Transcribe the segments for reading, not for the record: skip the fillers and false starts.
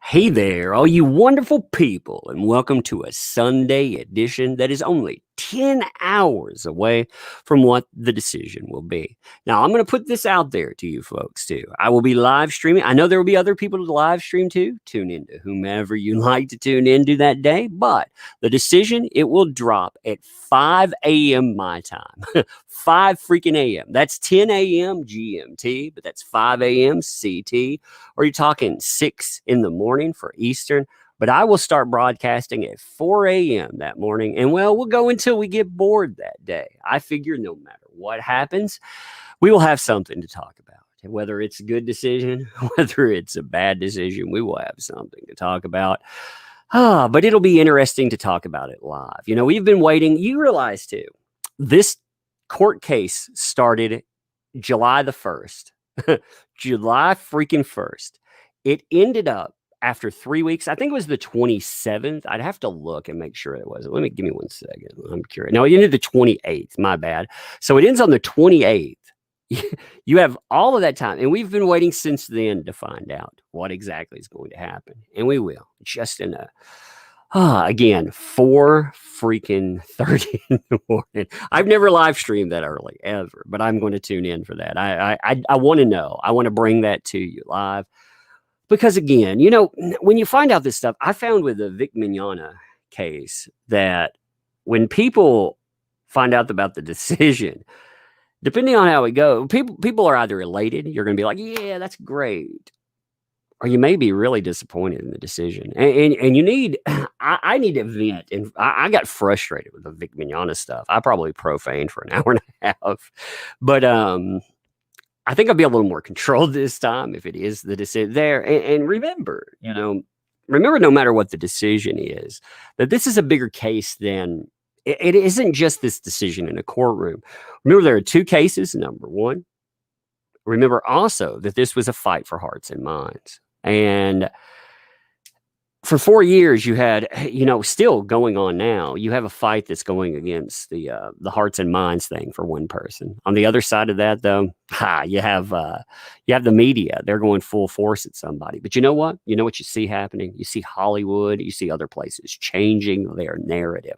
Hey there, all you wonderful people, and welcome to a Sunday edition that is only 10 hours away from what the decision will be. Now, I'm going to put this out there to you folks too. I will be live streaming. I know there will be other people to live stream too. Tune into whomever you like to tune into that day, but the decision, it will drop at 5 a.m. my time. 5 freaking a.m. That's 10 a.m. GMT, but that's 5 a.m. CT. Or you're talking 6 in the morning for Eastern. But I will start broadcasting at 4 a.m. that morning. And well, we'll go until we get bored that day. I figure no matter what happens, we will have something to talk about. And whether it's a good decision, whether it's a bad decision, we will have something to talk about. But it'll be interesting to talk about it live. You know, we've been waiting. You realize too, this court case started July the 1st. July freaking 1st. It ended up after 3 weeks. I think it was the 27th. I'd have to look and make sure it was. Give me 1 second. I'm curious. No, it ended the 28th. My bad. So it ends on the 28th. You have all of that time. And we've been waiting since then to find out what exactly is going to happen. And we will. Just in a again, 4 freaking 30 in the morning. I've never live streamed that early ever, but I'm going to tune in for that. I want to know. I want to bring that to you live because again, you know, when you find out this stuff, I found with the Vic Mignogna case that when people find out about the decision, depending on how it goes, people are either elated. You're going to be like, yeah, that's great. Or you may be really disappointed in the decision. And you need, I need to vent. And I got frustrated with the Vic Mignogna stuff. I probably profaned for an hour and a half. But I think I'll be a little more controlled this time if it is the decision there. And remember, you know, no matter what the decision is, that this is a bigger case than, it isn't just this decision in a courtroom. Remember, there are 2 cases, number one. Remember also that this was a fight for hearts and minds. And for 4 years, you had, you know, still going on now, you have a fight that's going against the hearts and minds thing for one person. On the other side of that, though, you have the media. They're going full force at somebody. But you know what? You know what you see happening? You see Hollywood, you see other places changing their narrative.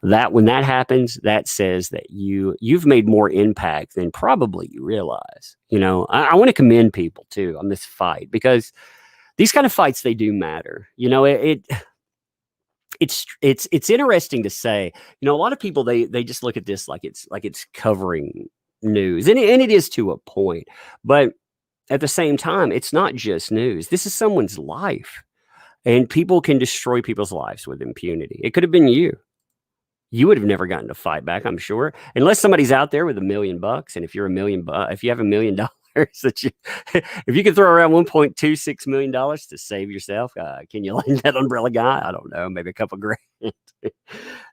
That when that happens, that says that you've made more impact than probably you realize. You know, I want to commend people too on this fight because these kind of fights, they do matter. You know, it's interesting to say, you know, a lot of people, they just look at this like it's covering news and it is to a point, but at the same time, it's not just news. This is someone's life and people can destroy people's lives with impunity. It could have been you. You would have never gotten to fight back, I'm sure, unless somebody's out there with $1 million. And if you're if you have $1 million, that if you could throw around $1.26 million to save yourself, can you lend that umbrella guy? I don't know, maybe a couple grand.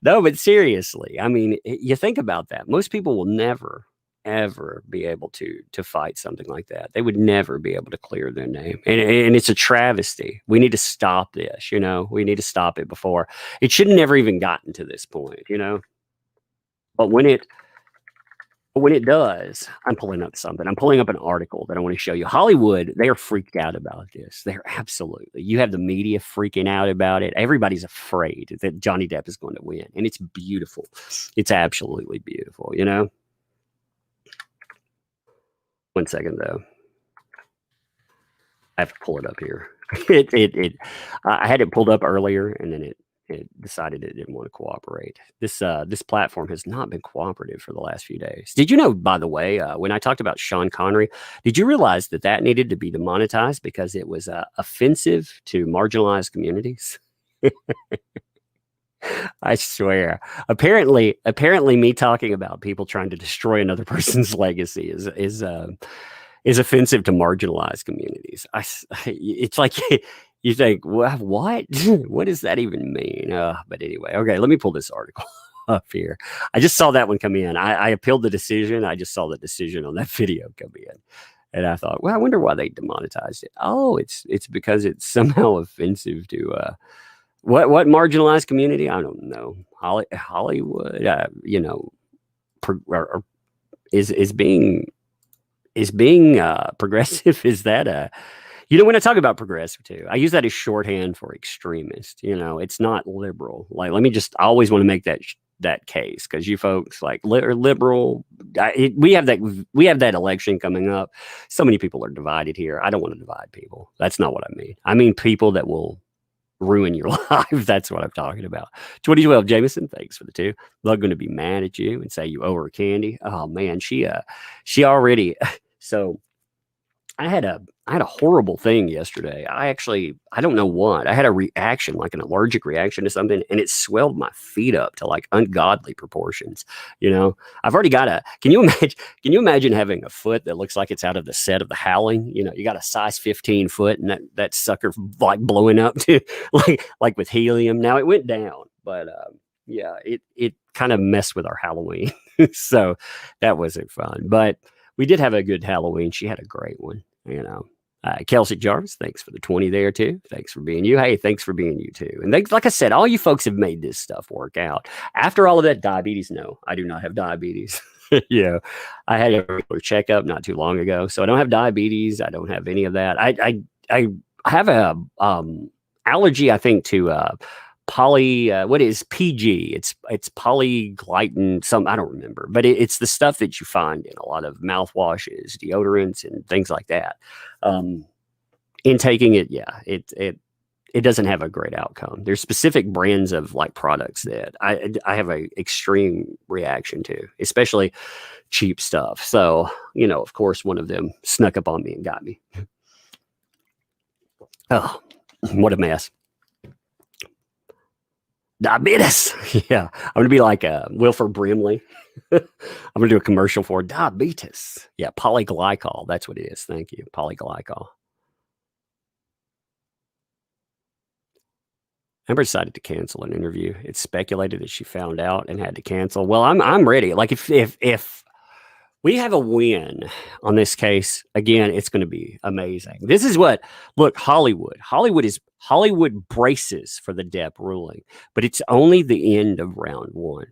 No, but seriously, I mean, you think about that. Most people will never, ever be able to fight something like that. They would never be able to clear their name. And it's a travesty. We need to stop this, you know, we need to stop it before. It should have never even gotten to this point, you know, but when it does, I'm pulling up something. I'm pulling up an article that I want to show you. Hollywood, they are freaked out about this. They're absolutely. You have the media freaking out about it. Everybody's afraid that Johnny Depp is going to win. And it's beautiful. It's absolutely beautiful, you know? 1 second, though. I have to pull it up here. I had it pulled up earlier, and then it decided it didn't want to cooperate. This platform has not been cooperative for the last few days. Did you know, by the way, when I talked about Sean Connery, did you realize that needed to be demonetized because it was offensive to marginalized communities? I swear. Apparently, me talking about people trying to destroy another person's legacy is offensive to marginalized communities. It's like you think, what? What does that even mean? But anyway, okay, let me pull this article up here. I just saw that one come in. I appealed the decision. I just saw the decision on that video come in. And I thought, well, I wonder why they demonetized it. Oh, it's because it's somehow offensive to what marginalized community? I don't know. Hollywood, you know, is being progressive. Is that You know, when I talk about progressive too, I use that as shorthand for extremist. You know, it's not liberal. Like, let me just, I always want to make that case, because you folks like are liberal. We have that election coming up. So many people are divided here. I don't want to divide people. That's not what I mean. I mean people that will ruin your life. That's what I'm talking about. 2012 Jameson, thanks for the two. Love going to be mad at you and say you owe her candy. Oh man, she already. So I had a horrible thing yesterday. I don't know what. I had a reaction, like an allergic reaction to something, and it swelled my feet up to like ungodly proportions. You know, I've already got can you imagine having a foot that looks like it's out of the set of The Howling? You know, you got a size 15 foot and that sucker like blowing up to like with helium. Now it went down, but yeah, it kind of messed with our Halloween. So that wasn't fun, but we did have a good Halloween. She had a great one, you know. Kelsey Jarvis, thanks for the 20 there too. Thanks for being you. Hey, thanks for being you too. And like I said, all you folks have made this stuff work out. After all of that diabetes, no, I do not have diabetes. Yeah, I had a regular checkup not too long ago, so I don't have diabetes. I don't have any of that. I have a allergy, I think, to what is PG? It's polyglytin, I don't remember, but it's the stuff that you find in a lot of mouthwashes, deodorants, and things like that. In taking it, yeah, it doesn't have a great outcome. There's specific brands of like products that I have a extreme reaction to, especially cheap stuff. So, you know, of course, one of them snuck up on me and got me. Oh, what a mess. Diabetes. Yeah. I'm going to be like Wilford Brimley. I'm going to do a commercial for diabetes. Yeah. Polyglycol. That's what it is. Thank you. Polyglycol. Amber decided to cancel an interview. It's speculated that she found out and had to cancel. Well, I'm ready. Like if we have a win on this case, again, it's going to be amazing. This is look, Hollywood braces for the DEPP ruling, but it's only the end of round one.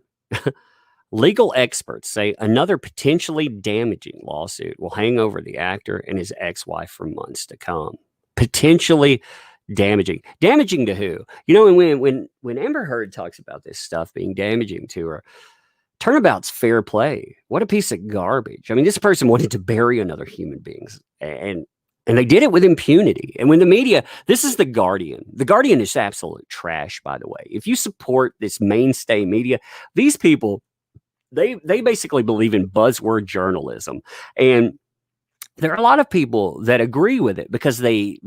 Legal experts say another potentially damaging lawsuit will hang over the actor and his ex-wife for months to come. Potentially damaging. Damaging to who? You know, when Amber Heard talks about this stuff being damaging to her, turnabout's fair play. What a piece of garbage. I mean, this person wanted to bury another human being, and they did it with impunity. And when the media, this is The Guardian. The Guardian is absolute trash, by the way. If you support this mainstay media, these people, they basically believe in buzzword journalism. And there are a lot of people that agree with it because they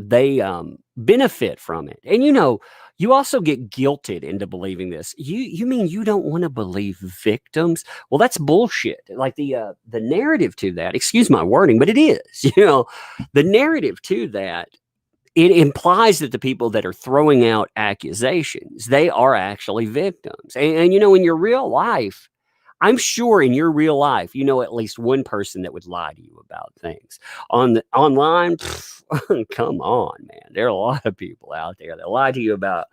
benefit from it. And, you know, you also get guilted into believing this. You mean you don't want to believe victims? Well, that's bullshit. Like the narrative to that, excuse my wording, but it is, you know, the narrative to that, it implies that the people that are throwing out accusations, they are actually victims. And you know, in your real life, I'm sure in your real life, you know at least one person that would lie to you about things. Online, come on, man. There are a lot of people out there that lie to you about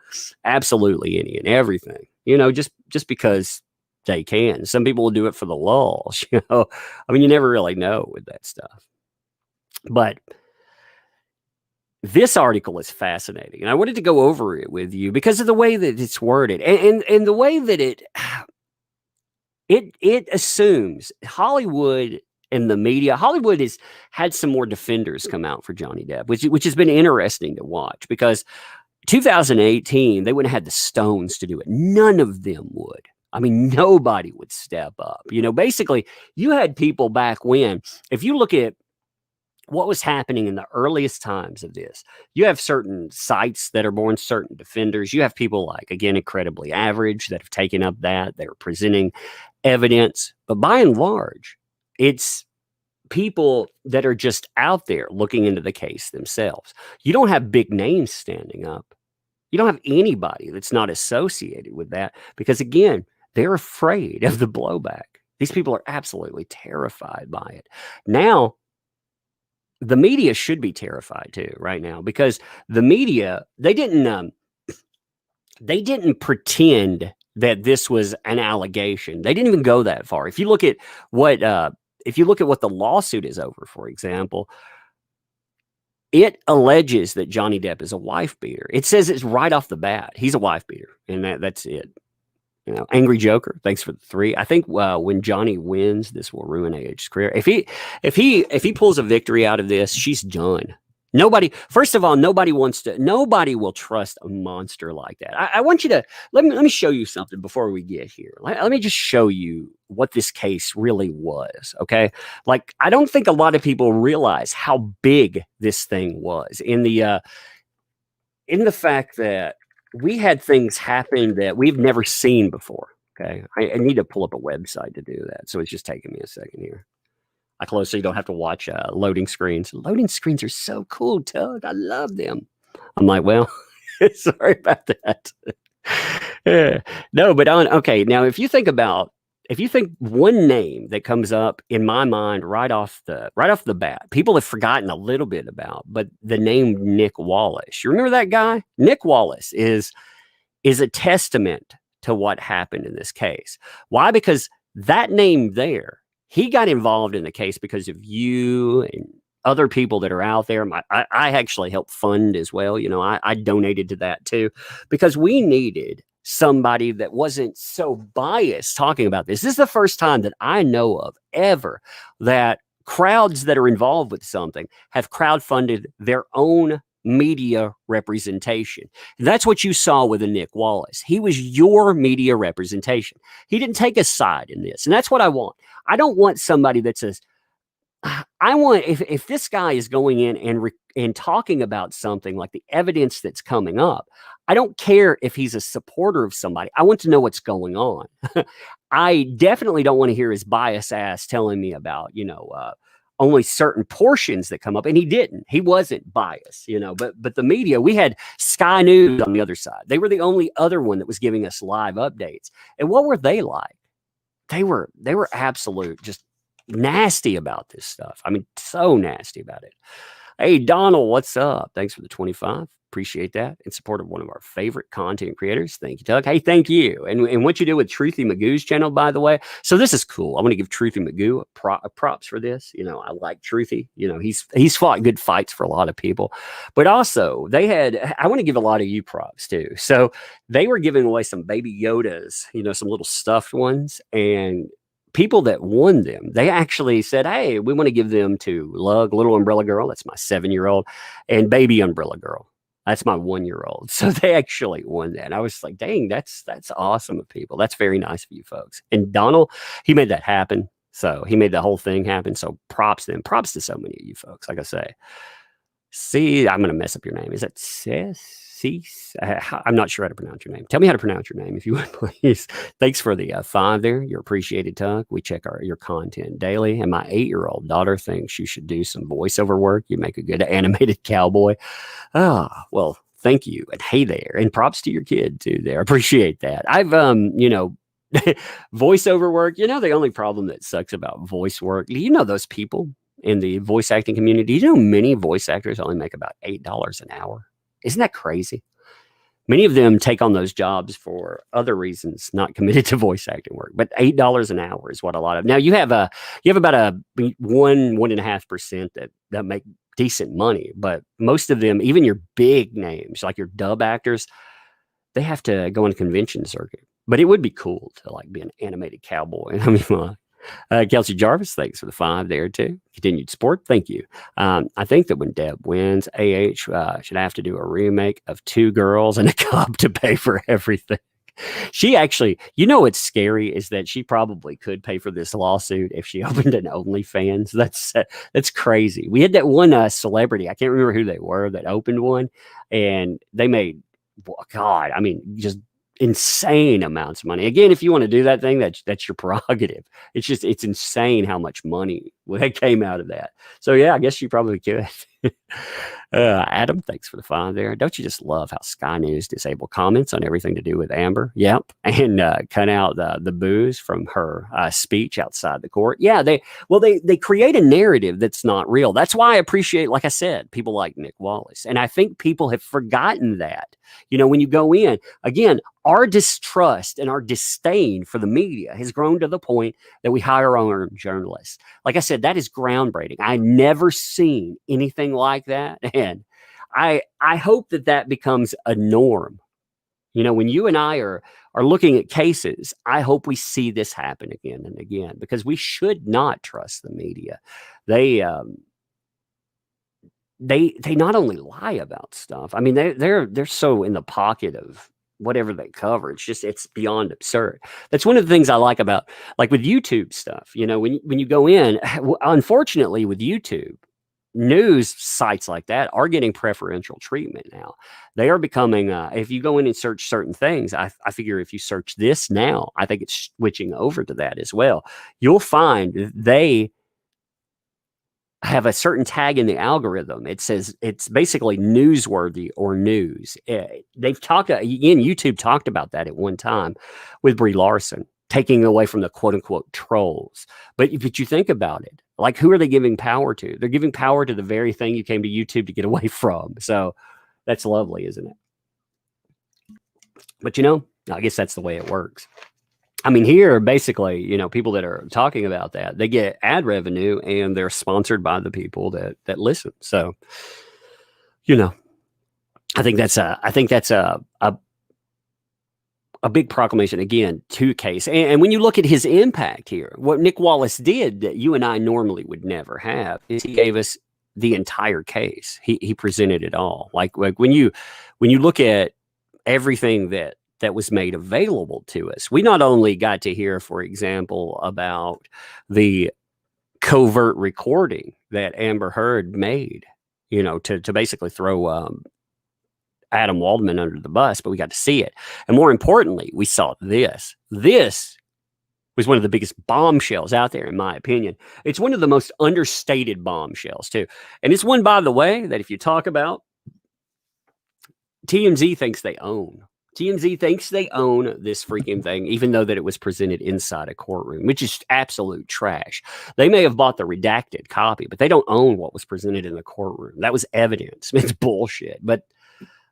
absolutely any and everything. You know, just because they can. Some people will do it for the lulz. You know, I mean, you never really know with that stuff. But this article is fascinating, and I wanted to go over it with you because of the way that it's worded and the way that it assumes Hollywood and the media. Hollywood has had some more defenders come out for Johnny Depp, which has been interesting to watch, because 2018, they wouldn't have had the stones to do it. None of them would. I mean, nobody would step up. You know, basically, you had people back when, if you look at what was happening in the earliest times of this, you have certain sites that are born, certain defenders. You have people like, again, Incredibly Average that have taken up that. They're presenting evidence. But by and large, it's people that are just out there looking into the case themselves. You don't have big names standing up. You don't have anybody that's not associated with that because, again, they're afraid of the blowback. These people are absolutely terrified by it. Now, the media should be terrified too right now, because the media, they didn't pretend that this was an allegation. They didn't even go that far. If you look at what the lawsuit is over, for example, It alleges that Johnny Depp is a wife beater. It says it's right off the bat. He's a wife beater, and that's it. You know, Angry Joker. Thanks for the 3. I think when Johnny wins, this will ruin AH's career. If he pulls a victory out of this, she's done. Nobody. First of all, nobody will trust a monster like that. I want you to let me show you something before we get here. Let me just show you what this case really was. Okay, like I don't think a lot of people realize how big this thing was in the fact that we had things happen that we've never seen before. Okay, I need to pull up a website to do that, so it's just taking me a second here. I close so you don't have to watch loading screens. Loading screens are so cool, Tug. I love them. I'm like, well, sorry about that. Yeah. No, but okay. Now, if you think one name that comes up in my mind right off the bat, people have forgotten a little bit about, but the name Nick Wallace. You remember that guy? Nick Wallace is a testament to what happened in this case. Why? Because that name there. He got involved in the case because of you and other people that are out there. I actually helped fund as well. You know, I donated to that too, because we needed somebody that wasn't so biased talking about this. This is the first time that I know of ever that crowds that are involved with something have crowdfunded their own media representation. That's what you saw with a Nick Wallace. He was your media representation. He didn't take a side in this. And that's what I want. I don't want somebody that says, I want, if this guy is going in and talking about something like the evidence that's coming up, I don't care if he's a supporter of somebody. I want to know what's going on. I definitely don't want to hear his bias ass telling me about, only certain portions that come up, and he didn't. He wasn't biased, but the media, we had Sky News on the other side. They were the only other one that was giving us live updates. And what were they like? They were absolute just nasty about this stuff. I mean, so nasty about it. Hey, Donald, what's up? Thanks for the 25. Appreciate that. In support of one of our favorite content creators. Thank you, Doug. Hey, thank you. And what you do with Truthy Magoo's channel, by the way. So this is cool. I want to give Truthy Magoo props for this. I like Truthy. He's fought good fights for a lot of people. But also, I want to give a lot of you props too. So they were giving away some baby Yodas, some little stuffed ones. And people that won them, they actually said, hey, we want to give them to Lug, Little Umbrella Girl. That's my 7-year-old. And Baby Umbrella Girl. That's my 1-year-old. So they actually won that. And I was like, dang, that's awesome of people. That's very nice of you folks. And Donald, he made that happen. So he made the whole thing happen. So props to them. Props to so many of you folks. Like I say, see, I'm going to mess up your name. Is that Cease? I'm not sure how to pronounce your name. Tell me how to pronounce your name if you would, please. Thanks for the 5 there. You're appreciated, Tuck. We check your content daily. And my 8-year-old daughter thinks you should do some voiceover work. You make a good animated cowboy. Well, thank you. And hey there. And props to your kid too there. Appreciate that. I've, voiceover work, the only problem that sucks about voice work, those people in the voice acting community, many voice actors only make about $8 an hour. Isn't that crazy? Many of them take on those jobs for other reasons, not committed to voice acting work. But $8 an hour is what a lot of. Now you have about a 1.5% that make decent money, but most of them, even your big names like your dub actors, they have to go on a convention circuit. But it would be cool to be an animated cowboy. I mean, Kelsey Jarvis, thanks for the 5 there too. Continued support, thank you. I think that when Deb wins, should have to do a remake of 2 girls and a cop to pay for everything. She actually, what's scary is that she probably could pay for this lawsuit if she opened an OnlyFans. That's crazy. We had that one celebrity, I can't remember who they were, that opened one, and they made, just insane amounts of money. Again, if you want to do that thing, that's your prerogative. It's insane how much money that came out of that. So yeah, I guess you probably could. Adam, thanks for the 5 there. Don't you just love how Sky News disabled comments on everything to do with Amber? Yep. And cut out the booze from her speech outside the court. Yeah, they create a narrative that's not real. That's why I appreciate, like I said, people like Nick Wallace. And I think people have forgotten that. When you go in, again, our distrust and our disdain for the media has grown to the point that we hire our own journalists. Like I said, said, that is groundbreaking. I never seen anything like that. And I hope that becomes a norm. When you and I are looking at cases, I hope we see this happen again and again, because we should not trust the media. They not only lie about stuff. I mean, they're so in the pocket of whatever they cover. It's beyond absurd. That's one of the things I like about, like, with YouTube stuff. When you go in, unfortunately with YouTube, news sites like that are getting preferential treatment now. They are becoming, if you go in and search certain things, I figure if you search this now, I think it's switching over to that as well. You'll find they have a certain tag in the algorithm. It says it's basically newsworthy or news. They've talked, again, YouTube talked about that at one time with Brie Larson, taking away from the quote unquote trolls. But you think about it, like, who are they giving power to? They're giving power to the very thing you came to YouTube to get away from. So that's lovely, isn't it? But I guess that's the way it works. I mean, here, basically, people that are talking about that, they get ad revenue and they're sponsored by the people that listen. So, I think that's a big proclamation, again, to case. And when you look at his impact here, what Nick Wallace did that you and I normally would never have is he gave us the entire case. He presented it all. Like when you look at everything that was made available to us, we not only got to hear, for example, about the covert recording that Amber Heard made, to basically throw Adam Waldman under the bus, but we got to see it. And more importantly, we saw this. This was one of the biggest bombshells out there, in my opinion. It's one of the most understated bombshells, too. And it's one, by the way, that if you talk about, TMZ thinks they own. TMZ thinks they own this freaking thing, even though that it was presented inside a courtroom, which is absolute trash. They may have bought the redacted copy, but they don't own what was presented in the courtroom. That was evidence. It's bullshit. But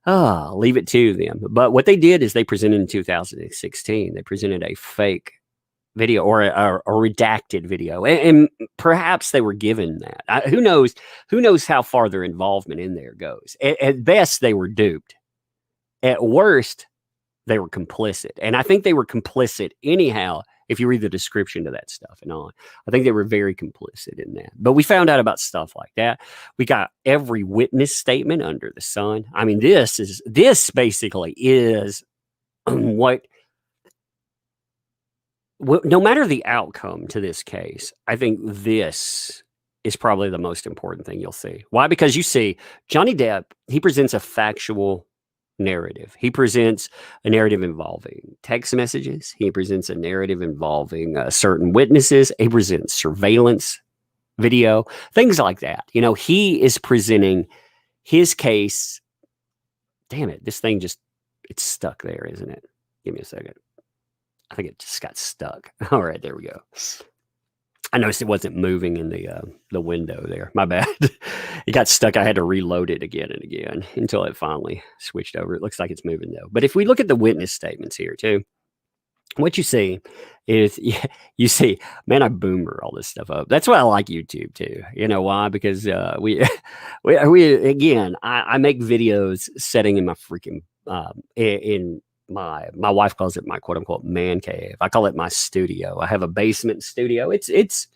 leave it to them. But what they did is they presented in 2016. They presented a fake video or a redacted video, and perhaps they were given that. Who knows? Who knows how far their involvement in there goes? At best, they were duped. At worst, they were complicit. And I think they were complicit anyhow, if you read the description to that stuff and on. I think they were very complicit in that. But we found out about stuff like that. We got every witness statement under the sun. I mean, this basically is what no matter the outcome to this case, I think this is probably the most important thing you'll see. Why? Because you see, Johnny Depp, he presents a factual narrative. He presents a narrative involving text messages. He presents a narrative involving certain witnesses. He presents surveillance video, things like that. He is presenting his case. Damn it. This thing it's stuck there, isn't it? Give me a second. I think it just got stuck. All right, there we go. I noticed it wasn't moving in the window there. My bad. It got stuck. I had to reload it again and again until it finally switched over. It looks like it's moving though. But if we look at the witness statements here too, what you see is you see, man, I boomer all this stuff up. That's why I like YouTube too. You know why? Because we again, I make videos setting in my freaking in my wife calls it my quote unquote man cave. I call it my studio. I have a basement studio. It's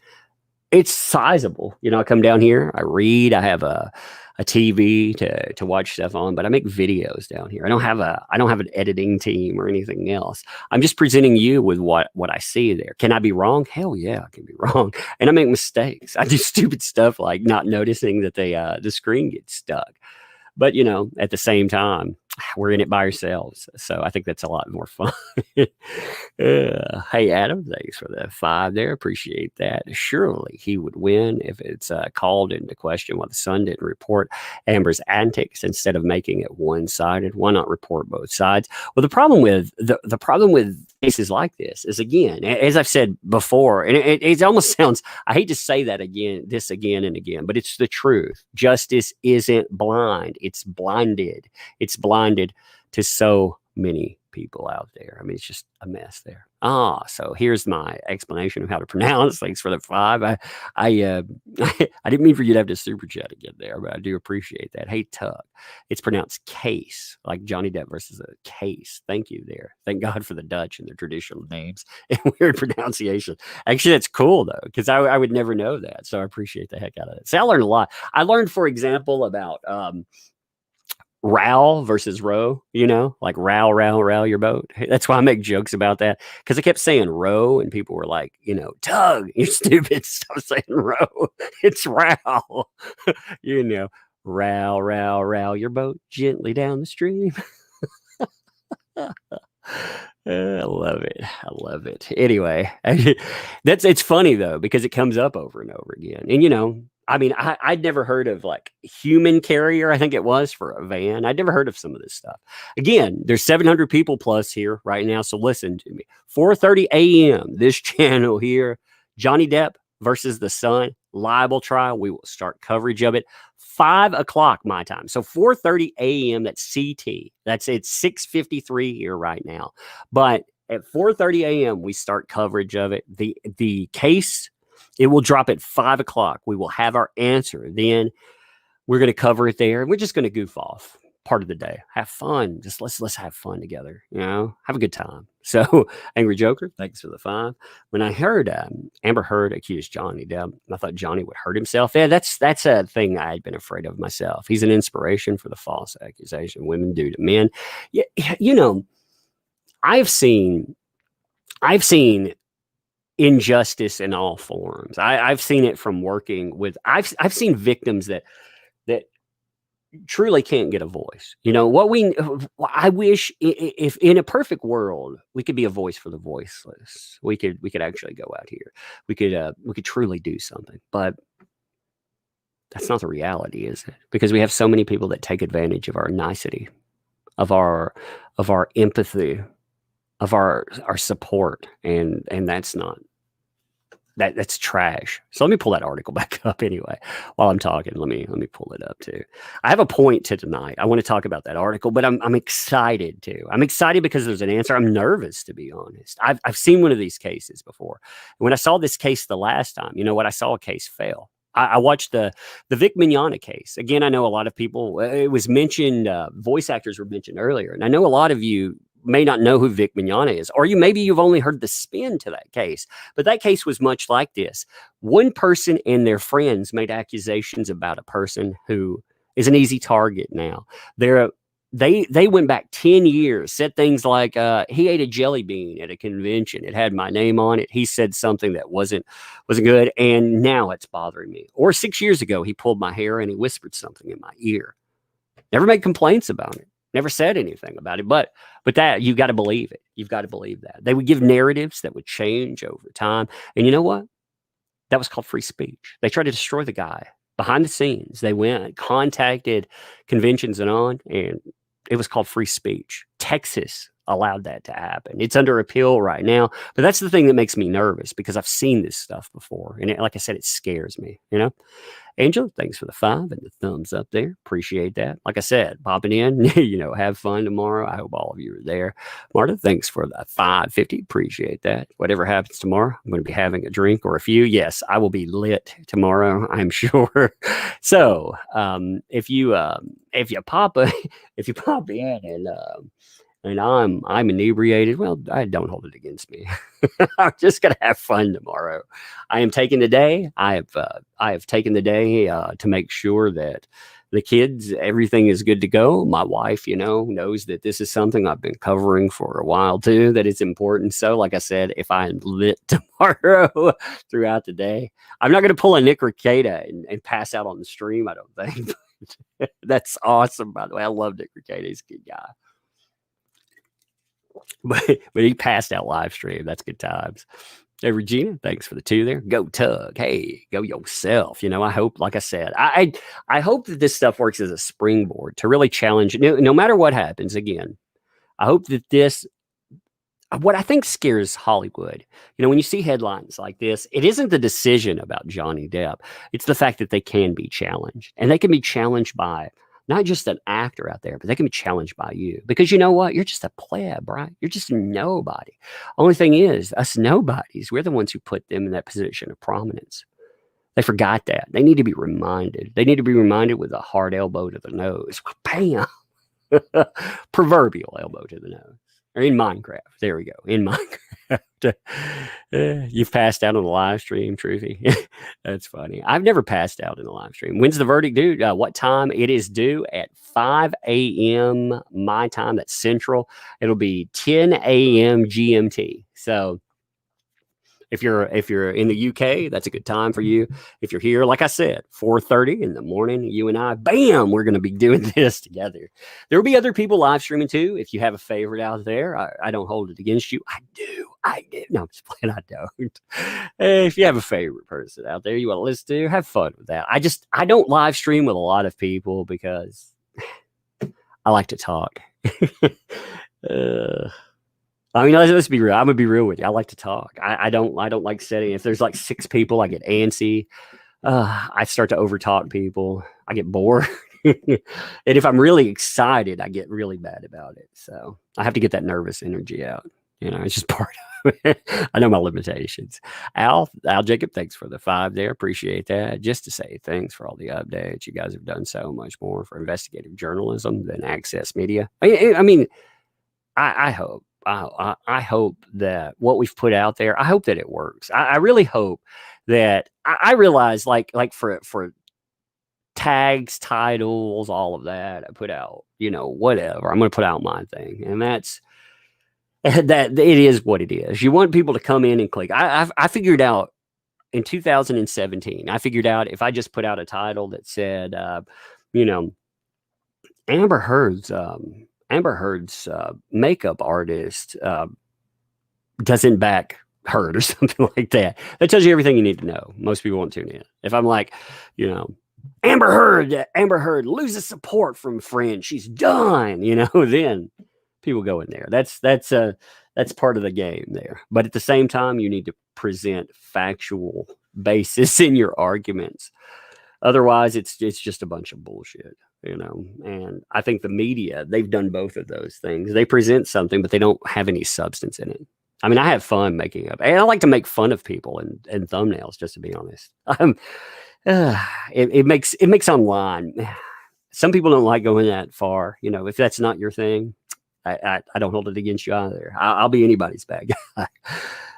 sizable. I come down here, I read, I have a TV to watch stuff on, but I make videos down here. I don't have an editing team or anything else. I'm just presenting you with what I see there. Can I be wrong? Hell yeah, I can be wrong. And I make mistakes. I do stupid stuff like not noticing that the screen gets stuck. But at the same time, we're in it by ourselves. So I think that's a lot more fun. Hey, Adam, thanks for the 5 there. Appreciate that. Surely he would win if it's called into question why the Sun didn't report Amber's antics instead of making it one-sided. Why not report both sides? Well, the problem with cases like this is, again, as I've said before, and it almost sounds, I hate to say that again and again, but it's the truth. Justice isn't blind. It's blinded. It's blinded to so many people out there. I mean, it's just a mess there. So here's my explanation of how to pronounce. Thanks for the 5. I I didn't mean for you to have to super chat again there, but I do appreciate that. Hey, Tug, it's pronounced case, like Johnny Depp versus a case. Thank you there. Thank God for the Dutch and their traditional names and weird pronunciation. Actually, that's cool though, because I would never know that. So I appreciate the heck out of it. So I learned a lot. I learned, for example, about row versus row, like row your boat. That's why I make jokes about that, because I kept saying row and people were like, Tug, you're stupid. Stop saying row. It's row. Row your boat gently down the stream. I love it. I love it. Anyway, it's funny though, because it comes up over and over again. And I mean, I'd never heard of like human carrier. I think it was for a van. I'd never heard of some of this stuff. Again, there's 700 people plus here right now. So listen to me. 4:30 a.m. This channel here, Johnny Depp versus the Sun libel trial. We will start coverage of it 5 o'clock my time. So 4:30 a.m. That's CT. It's 6:53 here right now. But at 4:30 a.m. we start coverage of it. The case, it will drop at 5 o'clock. We will have our answer. Then we're going to cover it there. We're just going to goof off part of the day. Have fun. Just let's have fun together. Have a good time. So, Angry Joker, thanks for the 5. When I heard Amber Heard accused Johnny Depp, I thought Johnny would hurt himself. Yeah, that's a thing I had been afraid of myself. He's an inspiration for the false accusation women do to men. Yeah, I've seen injustice in all forms. I've seen it from working with. I've seen victims that truly can't get a voice. I wish if in a perfect world we could be a voice for the voiceless. We could actually go out here. We could truly do something. But that's not the reality, is it? Because we have so many people that take advantage of our nicety, of our empathy, of our support, and that's trash. So let me pull that article back up anyway. While I'm talking, let me pull it up too. I have a point to tonight. I want to talk about that article, but I'm excited too. I'm excited because there's an answer. I'm nervous, to be honest. I've seen one of these cases before. When I saw this case the last time, I saw a case fail. I watched the Vic Mignogna case. Again, I know a lot of people, it was mentioned, voice actors were mentioned earlier. And I know a lot of you may not know who Vic Mignogna is, or maybe you've only heard the spin to that case. But that case was much like this. One person and their friends made accusations about a person who is an easy target now. They went back 10 years, said things like, he ate a jelly bean at a convention. It had my name on it. He said something that wasn't good, and now it's bothering me. Or 6 years ago, he pulled my hair and he whispered something in my ear. Never made complaints about it. Never said anything about it, but that, you got to believe it. You've got to believe that. They would give narratives that would change over time. And you know what? That was called free speech. They tried to destroy the guy behind the scenes. They went, contacted conventions and it was called free speech. Texas allowed that to happen. It's under appeal right now, but that's the thing that makes me nervous, because I've seen this stuff before. And like I said, it scares me, Angel, thanks for the 5 and the thumbs up there. Appreciate that. Like I said, popping in, have fun tomorrow. I hope all of you are there. Marta, thanks for the 550. Appreciate that. Whatever happens tomorrow, I'm going to be having a drink or a few. Yes, I will be lit tomorrow, I'm sure. So, if you pop in and I'm inebriated, well, I don't hold it against me. I'm just gonna have fun tomorrow. I am taking the day. I have taken the day to make sure that the kids, everything is good to go. My wife, knows that this is something I've been covering for a while too, that it's important. So like I said, if I'm lit tomorrow throughout the day, I'm not going to pull a Nick Rekieta and pass out on the stream, I don't think. That's awesome, by the way. I love Nick Rekieta. He's a good guy. But he passed out live stream. That's good times. Hey, Regina, thanks for the 2 there. Go Tug. Hey, go yourself. I hope, like I said, I hope that this stuff works as a springboard to really challenge, no matter what happens. Again, I hope that what I think scares Hollywood, when you see headlines like this, it isn't the decision about Johnny Depp. It's the fact that they can be challenged, and they can be challenged by not just an actor out there, but they can be challenged by you because you know what? You're just a pleb, right? You're just a nobody. Only thing is, us nobodies, we're the ones who put them in that position of prominence. They forgot that. They need to be reminded. They need to be reminded with a hard elbow to the nose. Bam! Proverbial elbow to the nose. Or in Minecraft. There we go. In Minecraft. You've passed out on the live stream, Truthie. That's funny. I've never passed out in the live stream. When's the verdict due? What time? It is due at 5 a.m. my time. That's Central. It'll be 10 a.m. GMT. So if you're in the UK, that's a good time for you. If you're here, like I said, 4:30 in the morning, you and I, bam, we're going to be doing this together. There will be other people live streaming too. If you have a favorite out there, I don't hold it against you. I do. No, I'm just playing. I don't. If you have a favorite person out there you want to listen to, have fun with that. I don't live stream with a lot of people because I like to talk. I mean, let's be real. I'm gonna be real with you. I like to talk. I don't like setting. If there's like 6 people, I get antsy. I start to overtalk people. I get bored. And if I'm really excited, I get really bad about it. So I have to get that nervous energy out. You know, it's just part of it. I know my limitations. Al Jacob, thanks for the 5 there. Appreciate that. Just to say thanks for all the updates. You guys have done so much more for investigative journalism than Access Media. I mean, I hope. I hope that what we've put out there, I hope that it works. I really hope that I realize like for tags, titles, all of that, I put out, you know, whatever. I'm going to put out my thing. And that it is what it is. You want people to come in and click. I figured out in 2017, I figured out if I just put out a title that said, you know, Amber Heard's makeup artist doesn't back Heard or something like that. That tells you everything you need to know. Most people won't tune in. If I'm like, you know, Amber Heard loses support from friends, she's done, you know, then people go in there. That's part of the game there. But at the same time, you need to present factual basis in your arguments. Otherwise, it's just a bunch of bullshit. You know, and I think the media, they've done both of those things. They present something, but they don't have any substance in it. I mean, I have fun making up, and I like to make fun of people and thumbnails, just to be honest. It makes online. Some people don't like going that far. You know, if that's not your thing, I don't hold it against you either. I'll be anybody's bad guy.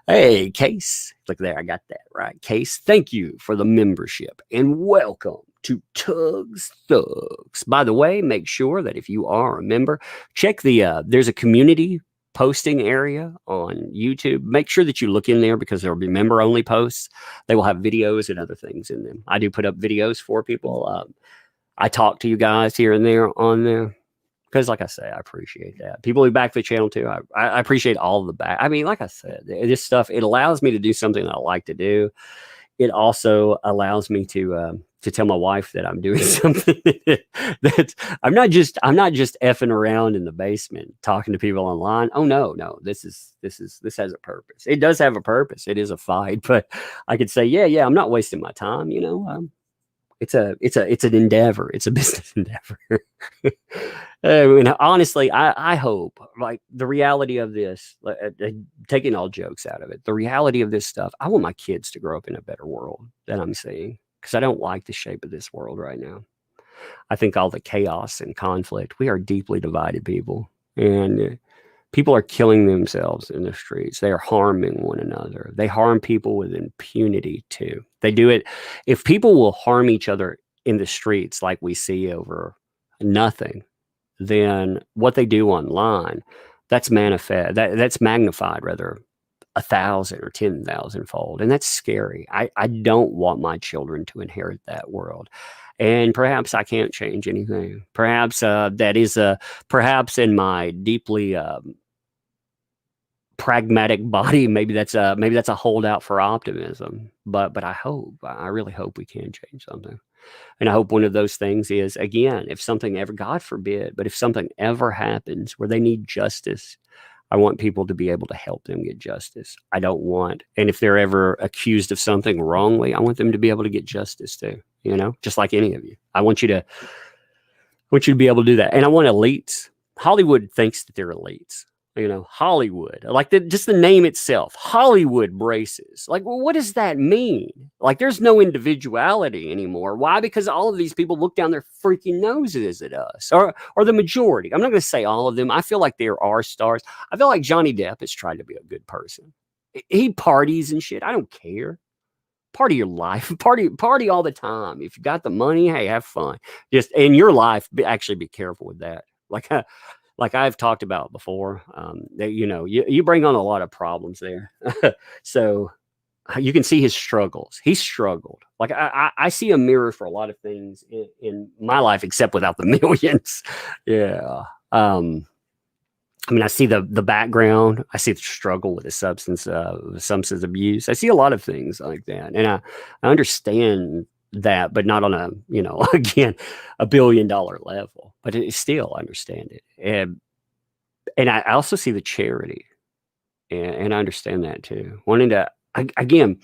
Hey, Case, look there, I got that right. Case, thank you for the membership and welcome to Tugs Thugs. By the way, make sure that if you are a member, check there's a community posting area on YouTube. Make sure that you look in there because there will be member only posts. They will have videos and other things in them. I do put up videos for people. I talk to you guys here and there on there because, like I say, I appreciate that. People who back the channel too, I appreciate all of the back. I mean, like I said, this stuff, it allows me to do something that I like to do. It also allows me to tell my wife that I'm doing something that I'm not just effing around in the basement talking to people online. Oh no, this has a purpose. It does have a purpose. It is a fight, but I could say, yeah, I'm not wasting my time. You know, it's an endeavor. It's a business endeavor. I mean, honestly, I hope, like, the reality of this, taking all jokes out of it, the reality of this stuff, I want my kids to grow up in a better world than I'm seeing, because I don't like the shape of this world right now. I think all the chaos and conflict, we are deeply divided people, and people are killing themselves in the streets. They are harming one another. They harm people with impunity too. They do it. If people will harm each other in the streets like we see over nothing, then what they do online, that's magnified rather 1,000 or 10,000 fold. And that's scary. I don't want my children to inherit that world. And perhaps I can't change anything. Perhaps perhaps in my deeply pragmatic body, maybe that's a holdout for optimism. But I really hope we can change something. And I hope one of those things is, again, if something ever, God forbid, but if something ever happens where they need justice, I want people to be able to help them get justice. I don't want, and if they're ever accused of something wrongly, I want them to be able to get justice too, you know, just like any of you. I want you to, want you to be able to do that. And I want elites. Hollywood thinks that they're elites. Hollywood, like just the name itself, Hollywood braces. Like, well, what does that mean? Like, there's no individuality anymore. Why? Because all of these people look down their freaking noses at us, or the majority. I'm not going to say all of them. I feel like there are stars. I feel like Johnny Depp has tried to be a good person. He parties and shit. I don't care. Party your life. Party all the time. If you got the money, hey, have fun. Just in your life, actually be careful with that. Like I've talked about before, that, you bring on a lot of problems there. So you can see his struggles. He struggled. Like I see a mirror for a lot of things in my life, except without the millions. Yeah. I see the background. I see the struggle with the substance abuse. I see a lot of things like that. And I understand that, but not on a, again, $1 billion level, but it still understand it. And I also see the charity, and I understand that too. Wanting to, again,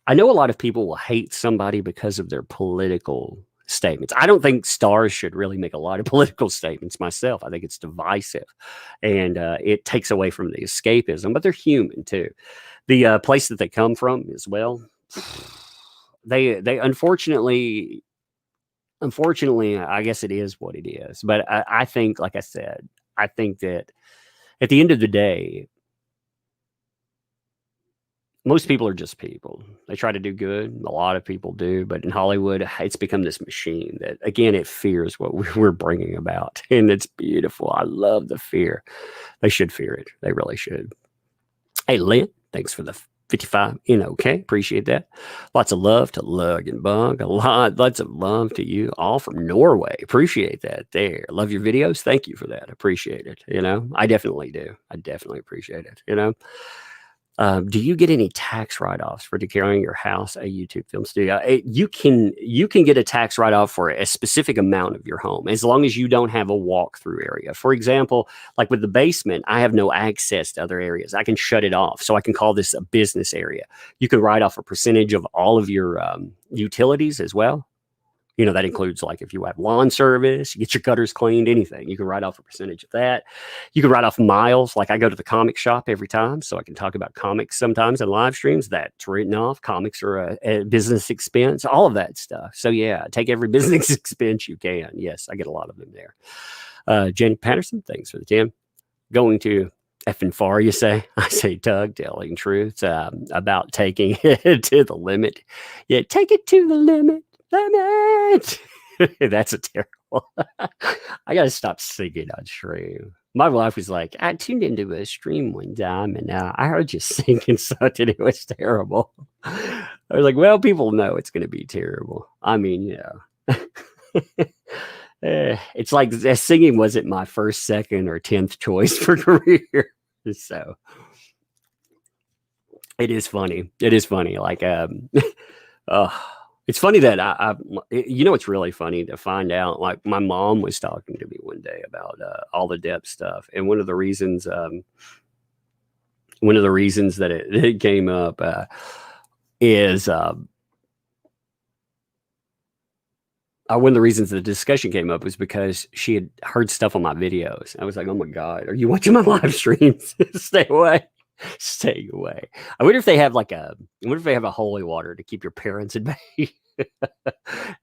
I know a lot of people will hate somebody because of their political statements. I don't think stars should really make a lot of political statements myself. I think it's divisive, and it takes away from the escapism, but they're human too. The place that they come from as well. They unfortunately, I guess it is what it is. But I think, like I said, I think that at the end of the day, most people are just people. They try to do good. A lot of people do. But in Hollywood, it's become this machine that, again, it fears what we're bringing about. And it's beautiful. I love the fear. They should fear it. They really should. Hey, Lynn, thanks for the 55 okay, appreciate that. Lots of love to Lug and Bug. Lots of love to you all from Norway. Appreciate that there. Love your videos. Thank you for that. Appreciate it. I definitely do. I definitely appreciate it. Do you get any tax write-offs for declaring your house a YouTube film studio? You can get a tax write-off for a specific amount of your home, as long as you don't have a walk-through area. For example, like with the basement, I have no access to other areas. I can shut it off, so I can call this a business area. You can write off a percentage of all of your utilities as well. That includes, like, if you have lawn service, you get your gutters cleaned, anything. You can write off a percentage of that. You can write off miles. Like, I go to the comic shop every time, so I can talk about comics sometimes in live streams. That's written off. Comics are a business expense, all of that stuff. So, yeah, take every business expense you can. Yes, I get a lot of them there. Jenny Patterson, thanks for the 10. Going to effing far, you say? I say, Doug, telling truth about taking it to the limit. Yeah, take it to the limit. That's a terrible. I gotta stop singing on stream. My wife was like, I tuned into a stream one time and I heard you singing something. It was terrible. I was like, well, people know it's gonna be terrible. I mean, it's like singing wasn't my first, second, or 10th choice for career. So it is funny. It is funny. Like, it's funny that it's really funny to find out, like, my mom was talking to me one day about all the DEPP stuff. And one of the reasons that it came up is one of the reasons the discussion came up was because she had heard stuff on my videos. I was like, oh my God, are you watching my live streams? Stay away. Stay away. I wonder if they have a holy water to keep your parents at bay.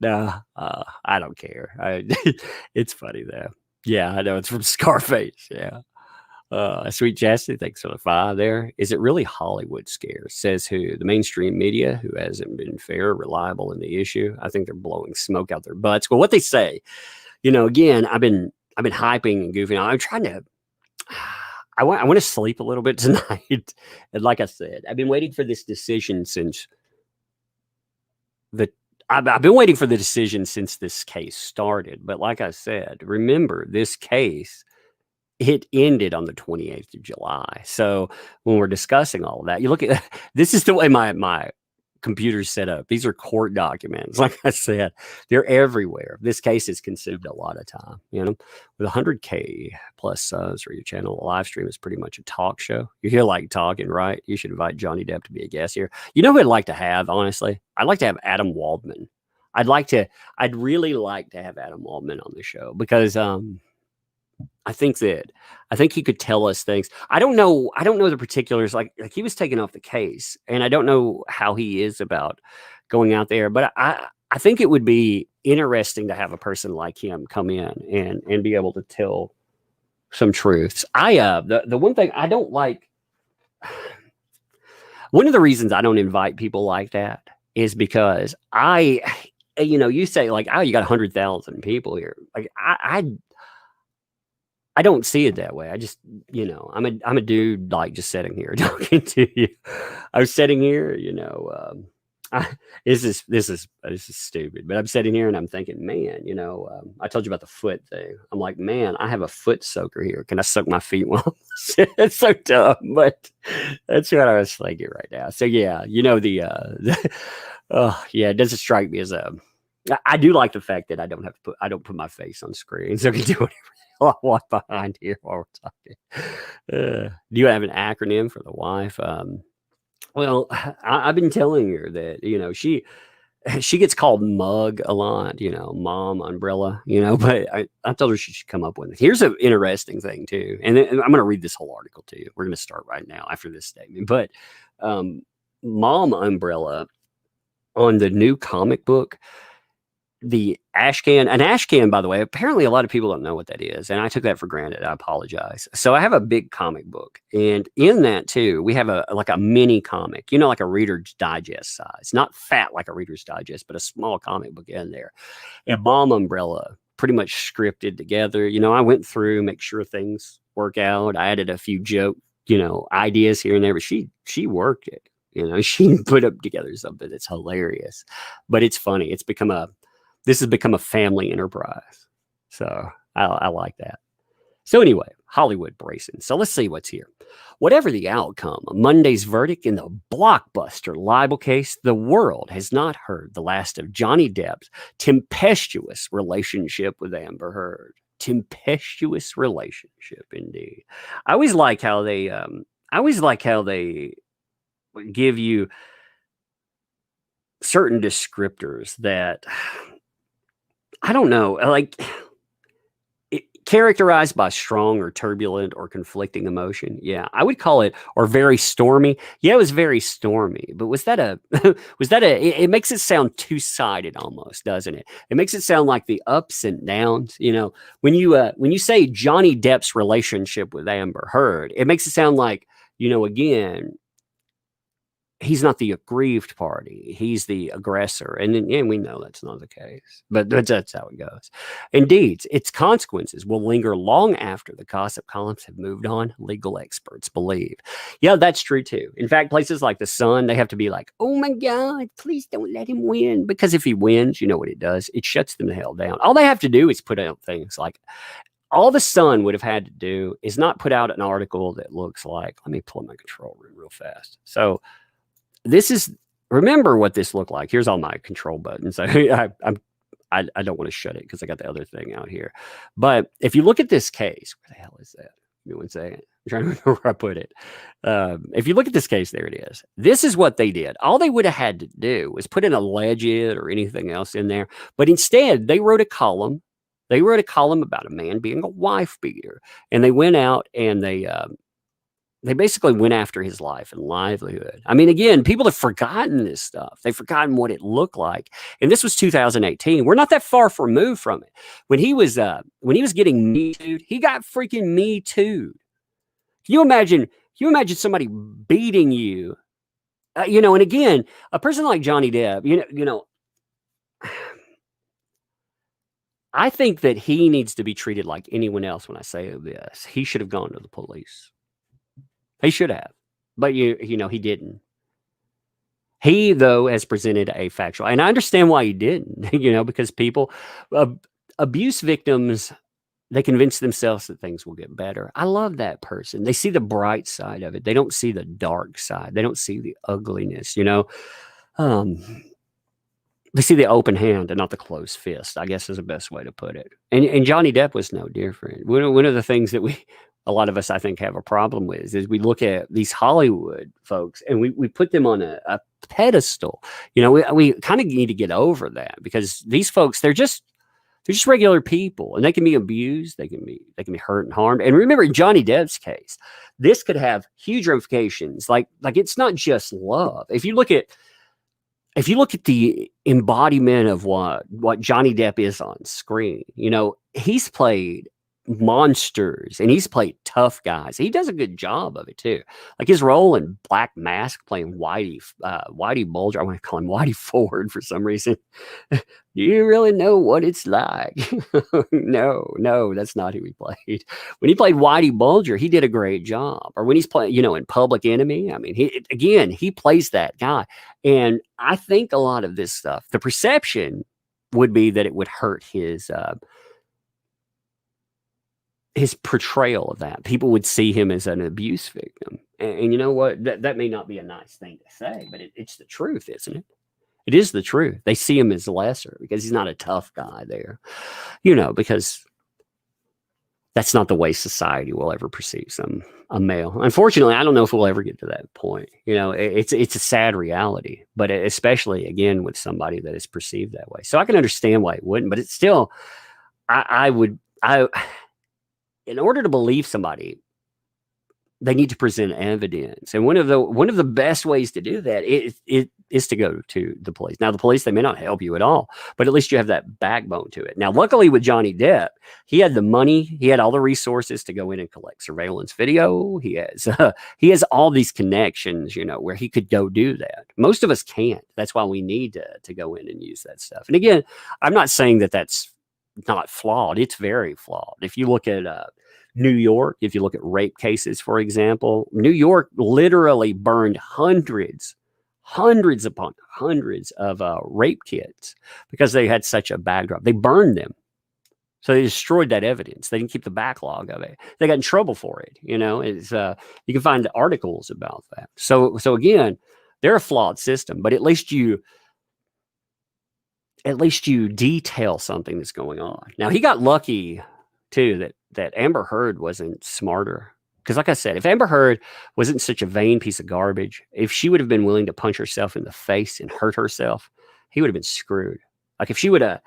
No, I don't care. It's funny though. Yeah, I know it's from Scarface. Yeah. Sweet Chastity, thanks for the 5 there. Is it really Hollywood scares? Says who? The mainstream media, who hasn't been fair, reliable in the issue. I think they're blowing smoke out their butts. Well, what they say, again, I've been hyping and goofing. I'm trying to. I want to sleep a little bit tonight. And like I said, I've been waiting for this decision since I've been waiting for the decision since this case started. But like I said, remember, this case, it ended on the 28th of July. So when we're discussing all of that, you look at, this is the way my computer's set up. These are court documents. Like I said, they're everywhere. This case has consumed a lot of time, with 100K plus subs for your channel. A live stream is pretty much a talk show. You hear like talking, right? You should invite Johnny Depp to be a guest here. You know who I'd like to have, honestly? I'd like to have Adam Waldman. I'd really like to have Adam Waldman on the show because I think he could tell us things. I don't know the particulars. Like he was taken off the case, and I don't know how he is about going out there. But I think it would be interesting to have a person like him come in and be able to tell some truths. The one thing I don't like, one of the reasons I don't invite people like that is because you say like, oh, you got 100,000 people here. Like I don't see it that way. I just, I'm a dude like just sitting here talking to you. I was sitting here, this is stupid, but I'm sitting here and I'm thinking, man, I told you about the foot thing. I'm like, man, I have a foot soaker here. Can I soak my feet while it's so dumb, but that's what I was thinking right now. So yeah, it doesn't strike me as I do like the fact that I don't put my face on screen, so I can do whatever I walk behind here while we're talking. Do you have an acronym for the wife? Well, I've been telling her that, she gets called mug a lot, mom, umbrella, but I told her she should come up with it. Here's an interesting thing too. And I'm going to read this whole article to you. We're going to start right now after this statement, but mom umbrella on the new comic book, the ashcan, an ashcan, by the way, apparently a lot of people don't know what that is. And I took that for granted. I apologize. So I have a big comic book, and in that too, we have a mini comic, like a Reader's Digest size, not fat like a Reader's Digest, but a small comic book in there. And Mom Umbrella pretty much scripted together. I went through, make sure things work out. I added a few joke, ideas here and there, but she worked it. She put up together something that's hilarious, but it's funny. This has become a family enterprise. So I like that. So anyway, Hollywood bracing. So let's see what's here. Whatever the outcome of Monday's verdict in the blockbuster libel case, the world has not heard the last of Johnny Depp's tempestuous relationship with Amber Heard. Tempestuous relationship, indeed. I always like how they give you certain descriptors that, I don't know, like characterized by strong or turbulent or conflicting emotion. Yeah, I would call it, or very stormy. Yeah, it was very stormy, but was that it makes it sound two-sided almost, doesn't it? It makes it sound like the ups and downs, when you say Johnny Depp's relationship with Amber Heard, it makes it sound like, again, he's not the aggrieved party. He's the aggressor. And we know that's not the case, but that's how it goes. Indeed, its consequences will linger long after the gossip columns have moved on, legal experts believe. Yeah, that's true too. In fact, places like The Sun, they have to be like, oh my God, please don't let him win. Because if he wins, you know what it does? It shuts them the hell down. All they have to do is put out things like, all The Sun would have had to do is not put out an article that looks like, let me pull up my control room real fast. So, remember what this looked like. Here's all my control buttons. I don't want to shut it because I got the other thing out here. But if you look at this case, where the hell is that? Give me 1 second. I'm trying to remember where I put it. If you look at this case, there it is. This is what they did. All they would have had to do was put in alleged or anything else in there. But instead, they wrote a column. They wrote a column about a man being a wife beater. And they went out and they basically went after his life and livelihood. I mean, again, people have forgotten this stuff. They've forgotten what it looked like. And this was 2018. We're not that far removed from it. When he was getting Me Too'd, he got freaking Me Too'd. Can you imagine somebody beating you? And again, a person like Johnny Depp, I think that he needs to be treated like anyone else when I say this. He should have gone to the police. He should have, but he didn't. He, though, has presented a factual, and I understand why he didn't, because people, abuse victims, they convince themselves that things will get better. I love that person. They see the bright side of it. They don't see the dark side. They don't see the ugliness, they see the open hand and not the closed fist, I guess is the best way to put it. And Johnny Depp was no different. One of the things that a lot of us, I think, have a problem with is we look at these Hollywood folks and we put them on a pedestal. You know, we kind of need to get over that, because these folks, they're just regular people, and they can be abused, they can be hurt and harmed. And remember, in Johnny Depp's case, this could have huge ramifications. Like it's not just love. If you look at the embodiment of what Johnny Depp is on screen, you know, he's played monsters and he's played tough guys. He does a good job of it too. Like his role in Black Mask, playing Whitey Bulger. I want to call him Whitey Ford for some reason. Do you really know what it's like? No, that's not who he played. When he played Whitey Bulger, he did a great job. Or when he's playing, you know, in Public Enemy, I mean, he plays that guy. And I think a lot of this stuff, the perception would be that it would hurt his portrayal of that. People would see him as an abuse victim. And you know what? That may not be a nice thing to say, but it's the truth, isn't it? It is the truth. They see him as lesser because he's not a tough guy there, you know, because that's not the way society will ever perceive a male. Unfortunately, I don't know if we'll ever get to that point. You know, it's a sad reality, but especially again with somebody that is perceived that way. So I can understand why it wouldn't, but it's still, in order to believe somebody, they need to present evidence. And one of the best ways to do that is to go to the police. Now, the police, they may not help you at all, but at least you have that backbone to it. Now, luckily with Johnny Depp, he had the money, he had all the resources to go in and collect surveillance video. He has all these connections, you know, where he could go do that. Most of us can't. That's why we need to go in and use that stuff. And again, I'm not saying that that's not flawed. It's very flawed. If you look at New York, if you look at rape cases, for example, New York literally burned hundreds upon hundreds of rape kits because they had such a backdrop. They burned them. So they destroyed that evidence. They didn't keep the backlog of it. They got in trouble for it. You know, it's you can find articles about that. So again, they're a flawed system, but at least you detail something that's going on. Now, he got lucky too that Amber Heard wasn't smarter. Because like I said, if Amber Heard wasn't such a vain piece of garbage, if she would have been willing to punch herself in the face and hurt herself, he would have been screwed. Like if she would have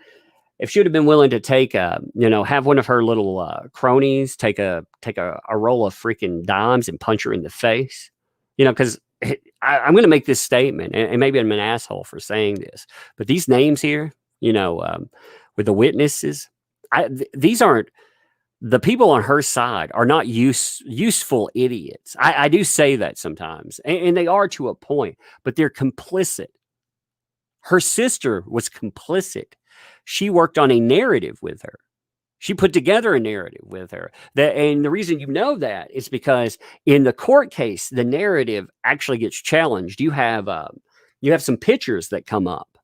been willing to take have one of her little cronies take a roll of freaking dimes and punch her in the face, you know, because I'm going to make this statement, and maybe I'm an asshole for saying this, but these names here, you know, with the witnesses, these aren't, the people on her side are not useful idiots. I do say that sometimes, and they are to a point, but they're complicit. Her sister was complicit. She worked on a narrative with her. She put together a narrative with her. And the reason you know that is because in the court case, the narrative actually gets challenged. You have some pictures that come up,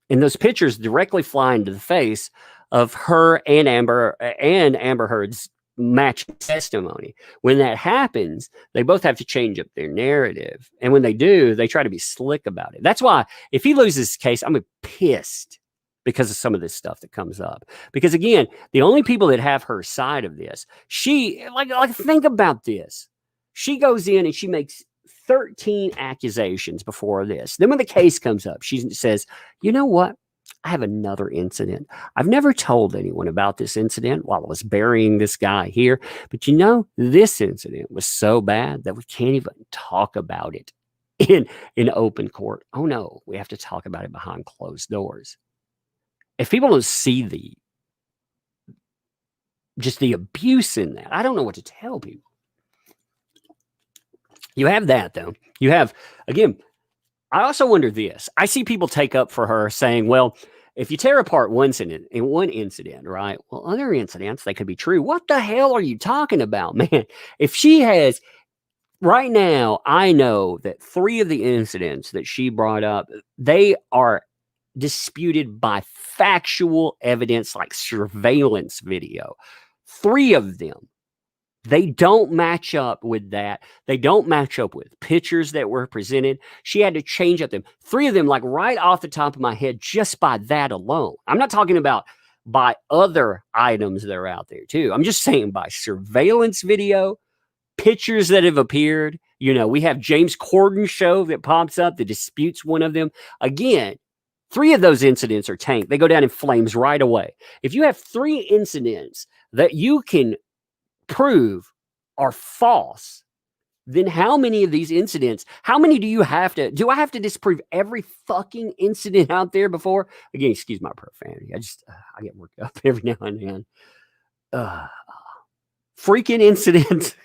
and those pictures directly fly into the face of her and Amber Heard's matching testimony. When that happens, they both have to change up their narrative. And when they do, they try to be slick about it. That's why if he loses this case, I'm pissed because of some of this stuff that comes up. Because again, the only people that have her side of this, she like think about this. She goes in and she makes 13 accusations before this. Then when the case comes up, she says, you know what? I have another incident. I've never told anyone about this incident while I was burying this guy here. But you know, this incident was so bad that we can't even talk about it in open court. Oh no, we have to talk about it behind closed doors. If people don't see the abuse in that, I don't know what to tell people. You have that though. You have, again, I also wonder this. I see people take up for her saying, well, if you tear apart one incident, right? Well, other incidents, they could be true. What the hell are you talking about, man? If she has, right now, I know that 3 of the incidents that she brought up, they are disputed by factual evidence like surveillance video. 3 of them. They don't match up with that. They don't match up with pictures that were presented. She had to change up them. 3 of them, like right off the top of my head, just by that alone. I'm not talking about by other items that are out there too. I'm just saying by surveillance video, pictures that have appeared. You know, we have James Corden show that pops up that disputes one of them. Again, 3 of those incidents are tanked. They go down in flames right away. If you have 3 incidents that you can prove are false, then how many of these incidents, how many do I have to disprove every fucking incident out there before? Again, excuse my profanity. I get worked up every now and then. Freaking incidents.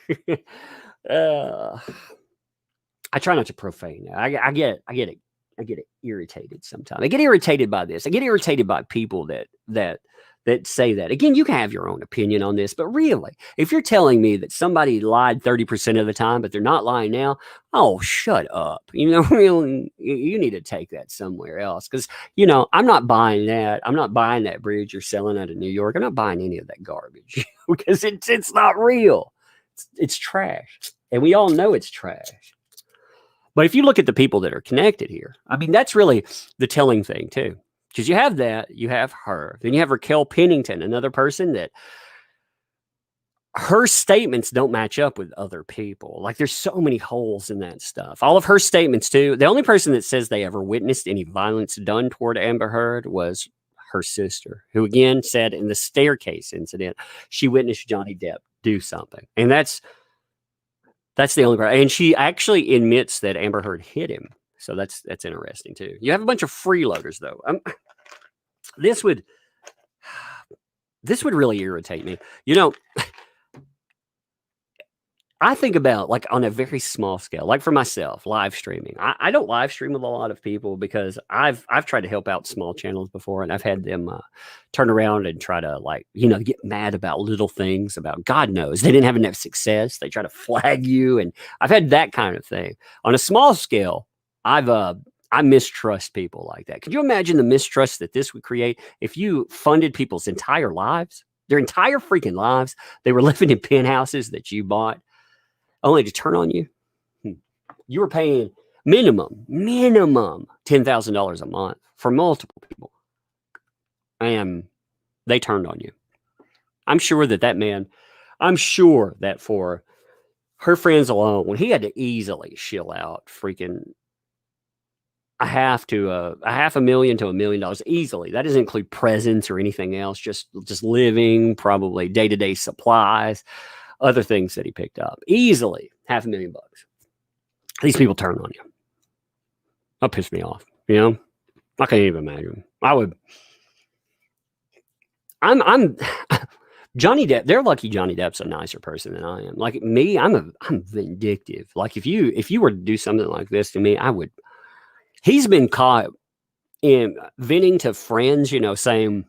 I try not to profane. I get irritated sometimes. I get irritated by this. I get irritated by people that say that. Again, you can have your own opinion on this, but really, if you're telling me that somebody lied 30% of the time, but they're not lying now, oh, shut up. You know, really, you need to take that somewhere else. Because, you know, I'm not buying that. I'm not buying that bridge you're selling out of New York. I'm not buying any of that garbage because it's not real. It's trash. And we all know it's trash. But if you look at the people that are connected here, I mean, that's really the telling thing, too. Because you have that, you have her. Then you have Raquel Pennington, another person that her statements don't match up with other people. Like there's so many holes in that stuff. All of her statements, too. The only person that says they ever witnessed any violence done toward Amber Heard was her sister, who again said in the staircase incident, she witnessed Johnny Depp do something. And that's the only part. And she actually admits that Amber Heard hit him. So that's interesting too. You have a bunch of freeloaders though. This would really irritate me. You know, I think about like on a very small scale, like for myself, live streaming. I don't live stream with a lot of people because I've tried to help out small channels before, and I've had them turn around and try to like, you know, get mad about little things about God knows they didn't have enough success. They try to flag you, and I've had that kind of thing. On a small scale, I mistrust people like that. Could you imagine the mistrust that this would create if you funded people's entire lives, their entire freaking lives? They were living in penthouses that you bought, only to turn on you. You were paying minimum $10,000 a month for multiple people, and they turned on you. I'm sure that for her friends alone, when he had to easily shill out freaking $500,000 to $1 million easily. That doesn't include presents or anything else. Just living, probably day-to-day supplies, other things that he picked up. Easily $500,000. These people turn on you. That pissed me off. You know, I can't even imagine. I'm Johnny Depp. They're lucky Johnny Depp's a nicer person than I am. Like me, I'm vindictive. Like if you were to do something like this to me, I would. He's been caught in venting to friends, you know, saying,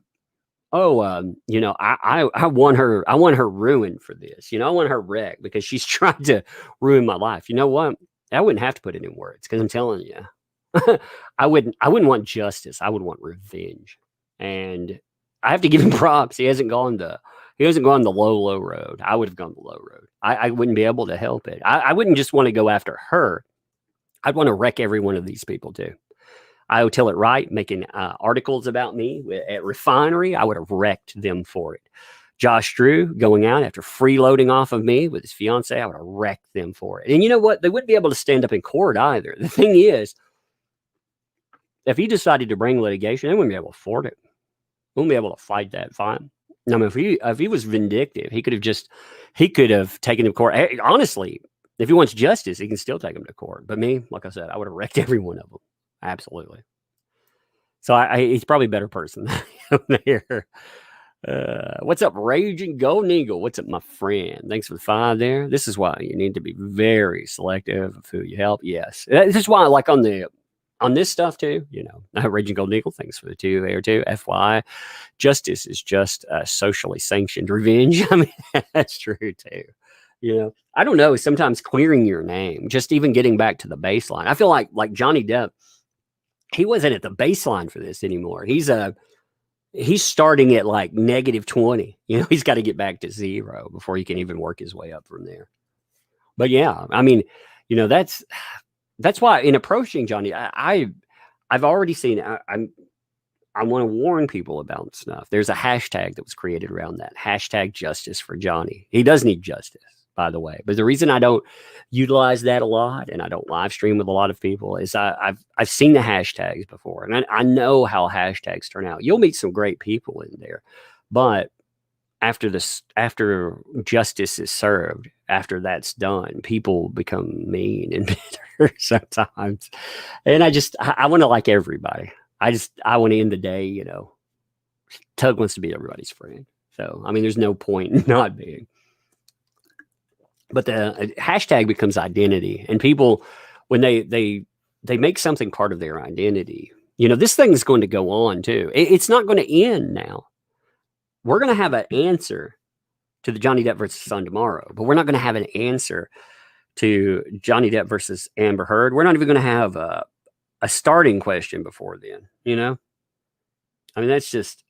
"Oh, you know, I want her ruined for this. You know, I want her wrecked because she's trying to ruin my life." You know what? I wouldn't have to put it in words because I'm telling you, I wouldn't want justice. I would want revenge, and I have to give him props. He hasn't gone the low road. I would have gone the low road. I wouldn't be able to help it. I wouldn't just want to go after her. I'd want to wreck every one of these people too. I would tell it right, making articles about me at Refinery. I would have wrecked them for it. Josh Drew going out after freeloading off of me with his fiance, I would have wrecked them for it. And you know what? They wouldn't be able to stand up in court either. The thing is, if he decided to bring litigation, they wouldn't be able to afford it. They wouldn't be able to fight that fine. I mean, if he was vindictive, he could have taken him to court. Honestly, if he wants justice, he can still take him to court. But me, like I said, I would have wrecked every one of them. Absolutely. So he's probably a better person than there. What's up, Raging Golden Eagle? What's up, my friend? Thanks for the 5 there. This is why you need to be very selective of who you help. Yes. This is why, like on this stuff too, you know, Raging Golden Eagle, thanks for the 2 there too. FYI, justice is just socially sanctioned revenge. I mean, that's true too. You know, I don't know. Sometimes clearing your name, just even getting back to the baseline. I feel like Johnny Depp, he wasn't at the baseline for this anymore. He's starting at like -20. You know, he's got to get back to 0 before he can even work his way up from there. But yeah, I mean, you know, that's why in approaching Johnny, I've already seen. I want to warn people about stuff. There's a hashtag that was created around that. Hashtag justice for Johnny. He does need justice, by the way. But the reason I don't utilize that a lot and I don't live stream with a lot of people is I've seen the hashtags before. And I know how hashtags turn out. You'll meet some great people in there. But after justice is served, after that's done, people become mean and bitter sometimes. And I want to like everybody. I want to end the day, you know, Tug wants to be everybody's friend. So, I mean, there's no point in not being. But the hashtag becomes identity. And people, when they make something part of their identity, you know, this thing is going to go on too. It's not going to end now. We're going to have an answer to the Johnny Depp versus Son tomorrow, but we're not going to have an answer to Johnny Depp versus Amber Heard. We're not even going to have a starting question before then, you know? I mean, that's just,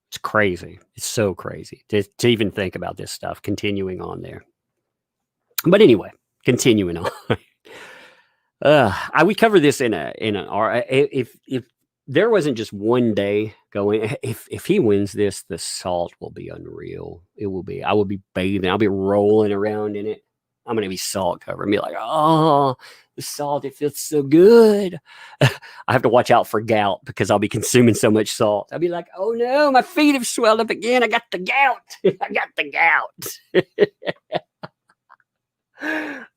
it's crazy. It's so crazy to even think about this stuff continuing on there. But anyway, continuing on. We cover this in an hour. If there wasn't just one day going, if he wins this, the salt will be unreal. It will be. I will be bathing. I'll be rolling around in it. I'm going to be salt covered and be like, oh, the salt, it feels so good. I have to watch out for gout because I'll be consuming so much salt. I'll be like, oh no, my feet have swelled up again. I got the gout. I got the gout.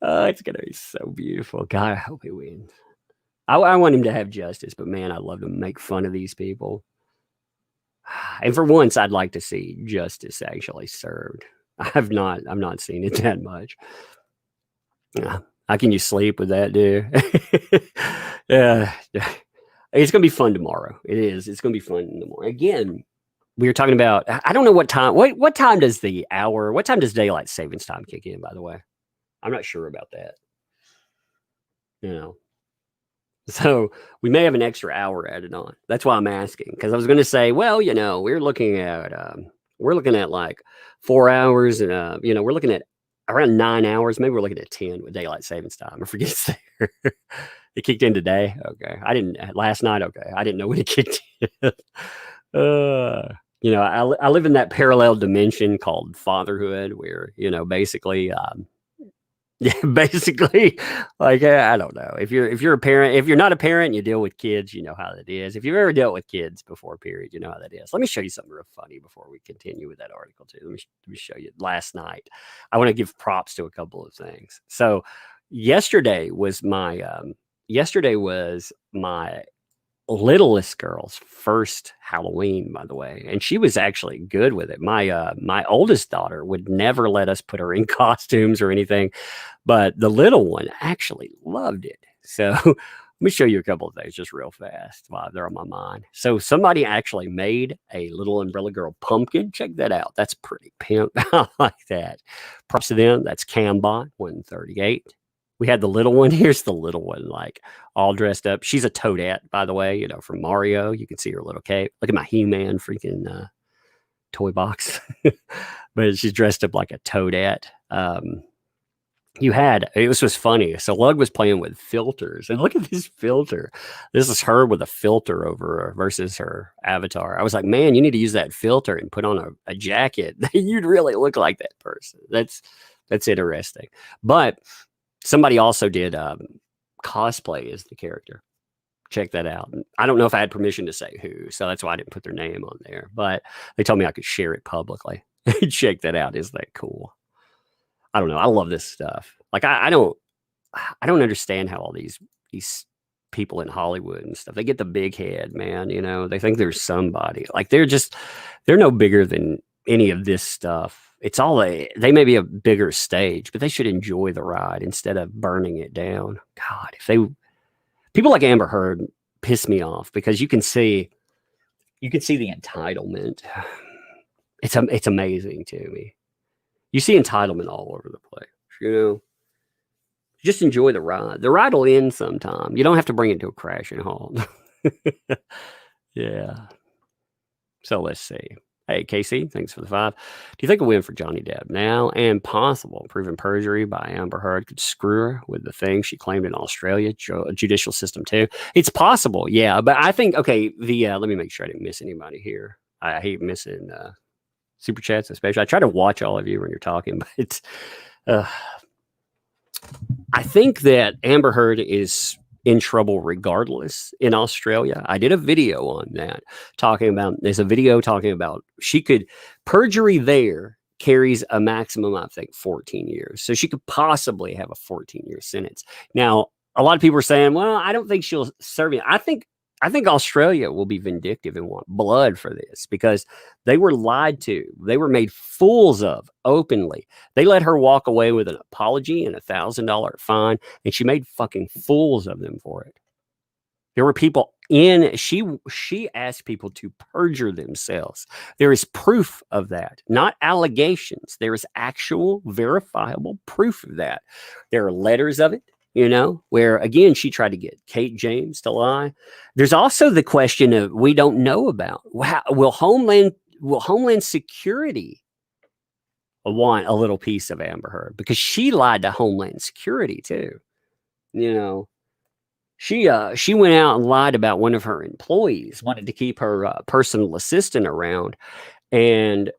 Oh, it's going to be so beautiful. God, I hope he wins. I want him to have justice, but man, I love to make fun of these people. And for once, I'd like to see justice actually served. I'm not seeing it that much. How can you sleep with that, dude? Yeah. It's going to be fun tomorrow. It is. It's going to be fun in the morning. Again, we were talking about, I don't know what time, what time does daylight savings time kick in, by the way? I'm not sure about that. You know, so we may have an extra hour added on. That's why I'm asking, because I was going to say, well, you know, we're looking at like 4 hours and, you know, we're looking at around 9 hours. Maybe we're looking at 10 with daylight savings time. I forget it's there. It kicked in today. Okay. Last night. Okay. I didn't know when it kicked in. You know, I live in that parallel dimension called fatherhood where, you know, basically, basically, like, I don't know. If you're a parent, if you're not a parent, you deal with kids, you know how that is. If you've ever dealt with kids before, period, you know how that is. Let me show you something real funny before we continue with that article too. Let me show you last night. I want to give props to a couple of things. So yesterday was my littlest girl's first Halloween, by the way, and she was actually good with it. My oldest daughter would never let us put her in costumes or anything, but the little one actually loved it. So let me show you a couple of things just real fast while they're on my mind. So somebody actually made a little Umbrella Girl pumpkin. Check that out. That's pretty pimp. I like that. Props to them. That's Cambot 138. We had the little one. Here's the little one, like all dressed up. She's a Toadette, by the way, you know, from Mario. You can see her little cape. Look at my He-Man freaking toy box. But she's dressed up like a Toadette. This was funny. So Lug was playing with filters. And look at this filter. This is her with a filter over her versus her avatar. I was like, man, you need to use that filter and put on a jacket. You'd really look like that person. That's interesting. But somebody also did cosplay as the character. Check that out. I don't know if I had permission to say who, so that's why I didn't put their name on there. But they told me I could share it publicly. Check that out. Isn't that cool? I don't know. I love this stuff. Like I don't understand how all these people in Hollywood and stuff, they get the big head, man. You know, they think they're somebody. Like they're no bigger than any of this stuff. It's all they may be a bigger stage, but they should enjoy the ride instead of burning it down. God, people like Amber Heard piss me off because you can see the entitlement. It's amazing to me. You see entitlement all over the place, you know. Just enjoy the ride. The ride will end sometime. You don't have to bring it to a crashing halt. Yeah. So let's see. Hey, Casey, thanks for the 5. Do you think a win for Johnny Depp now and possible proven perjury by Amber Heard could screw her with the thing she claimed in Australia judicial system too? It's possible, yeah. But I think, okay, let me make sure I didn't miss anybody here. I hate missing super chats, especially. I try to watch all of you when you're talking, but it's, I think that Amber Heard is in trouble regardless in Australia. I did a video on that there's a video talking about perjury there carries a maximum, I think, 14 years. So she could possibly have a 14-year sentence. Now, a lot of people are saying, well, I don't think she'll serve it. I think Australia will be vindictive and want blood for this because they were lied to. They were made fools of openly. They let her walk away with an apology and $1,000 fine, and she made fucking fools of them for it. There were people she asked people to perjure themselves. There is proof of that, not allegations. There is actual verifiable proof of that. There are letters of it. Where again, she tried to get Kate James to lie. There's also the question of we don't know about will Homeland Security want a little piece of Amber Heard because she lied to Homeland Security too. She went out and lied about one of her employees wanted to keep her personal assistant around, and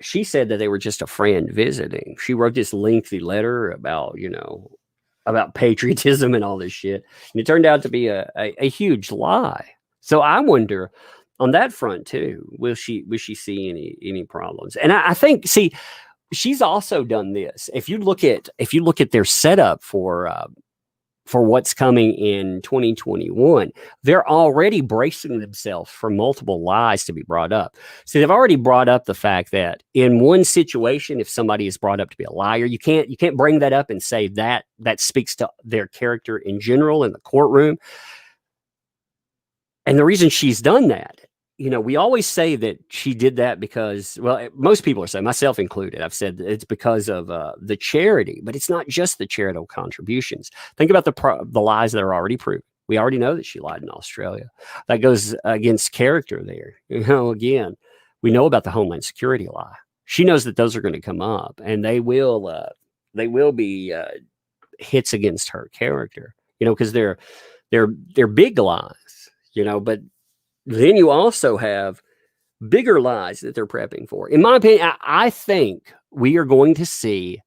she said that they were just a friend visiting. She wrote this lengthy letter about about patriotism and all this shit. And it turned out to be a huge lie. So I wonder on that front too, will she see any problems? And I think, she's also done this. If you look at their setup for what's coming in 2021, they're already bracing themselves for multiple lies to be brought up. So they've already brought up the fact that in one situation, if somebody is brought up to be a liar, you can't bring that up and say that speaks to their character in general in the courtroom. And the reason she's done that, we always say that she did that because, well, most people are saying, myself included, I've said it's because of the charity, but it's not just the charitable contributions. Think about the lies that are already proven. We already know that she lied in Australia. That goes against character there. Again, we know about the Homeland Security lie. She knows that those are going to come up, and they will be hits against her character, because they're big lies, but then you also have bigger lies that they're prepping for. In my opinion, I think we are going to see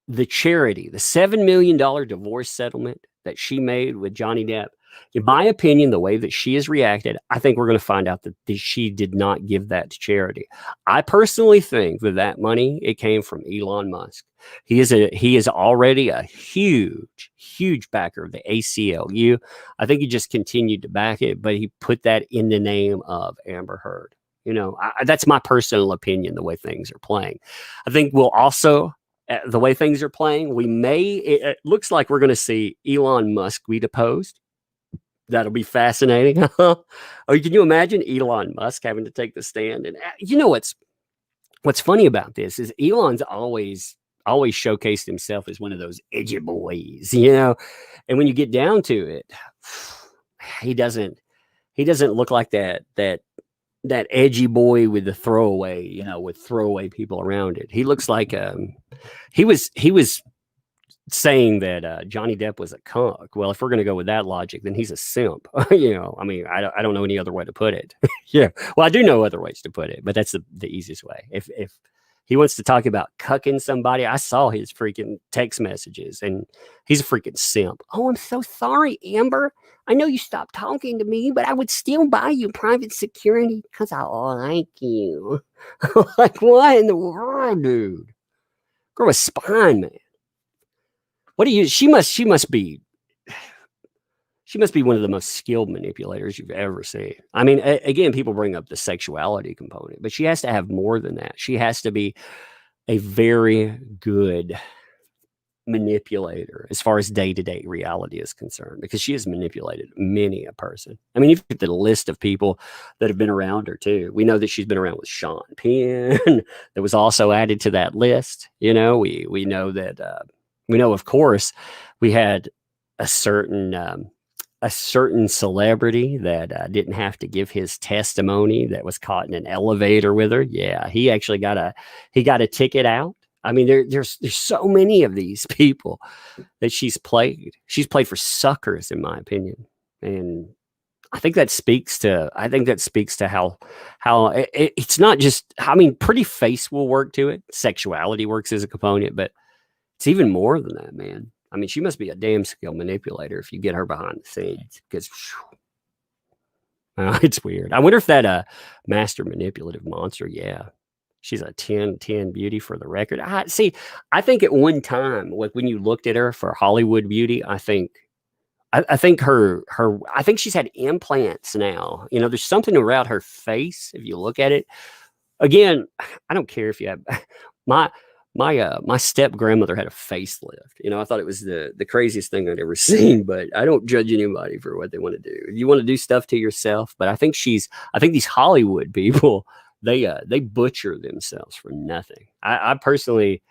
the charity, the $7 million divorce settlement that she made with Johnny Depp. In my opinion, the way that she has reacted, I think we're going to find out that she did not give that to charity. I personally think that money, it came from Elon Musk. He is already a huge backer of the ACLU. I think he just continued to back it, but he put that in the name of Amber Heard. That's my personal opinion, the way things are playing. I think we'll also, the way things are playing, it looks like we're going to see Elon Musk be deposed. That'll be fascinating. Or can you imagine Elon Musk having to take the stand? And what's funny about this is Elon's always showcased himself as one of those edgy boys, and when you get down to it, he doesn't look like that edgy boy with the throwaway, with throwaway people around it. He looks like he was saying that Johnny Depp was a cuck. Well, if we're going to go with that logic, then he's a simp. I don't know any other way to put it. Yeah. Well, I do know other ways to put it, but that's the easiest way. If he wants to talk about cucking somebody, I saw his freaking text messages, and he's a freaking simp. Oh, I'm so sorry, Amber. I know you stopped talking to me, but I would still buy you private security because I like you. Like, what in the world, dude? Grow a spine, man. She must be one of the most skilled manipulators you've ever seen. I mean, again, people bring up the sexuality component, but she has to have more than that. She has to be a very good manipulator as far as day-to-day reality is concerned, because she has manipulated many a person. I mean, you look at the list of people that have been around her too. We know that she's been around with Sean Penn that was also added to that list. We know that, of course, we had a certain a certain celebrity that didn't have to give his testimony that was caught in an elevator with her. Yeah, he actually got a ticket out. I mean, there's so many of these people that she's played. She's played for suckers, in my opinion, and I think that speaks to how it's not just. I mean, pretty face will work to it. Sexuality works as a component, but it's even more than that, man. I mean, she must be a damn skilled manipulator if you get her behind the scenes because it's weird. I wonder if that master manipulative monster, yeah, she's a 10/10 beauty for the record. I think at one time, like when you looked at her for Hollywood beauty, I think I think she's had implants now. You know, there's something around her face if you look at it. Again, I don't care if you have my my step grandmother had a facelift. You know, I thought it was the craziest thing I'd ever seen, but I don't judge anybody for what they want to do. You want to do stuff to yourself, but I think these Hollywood people, they butcher themselves for nothing. I personally,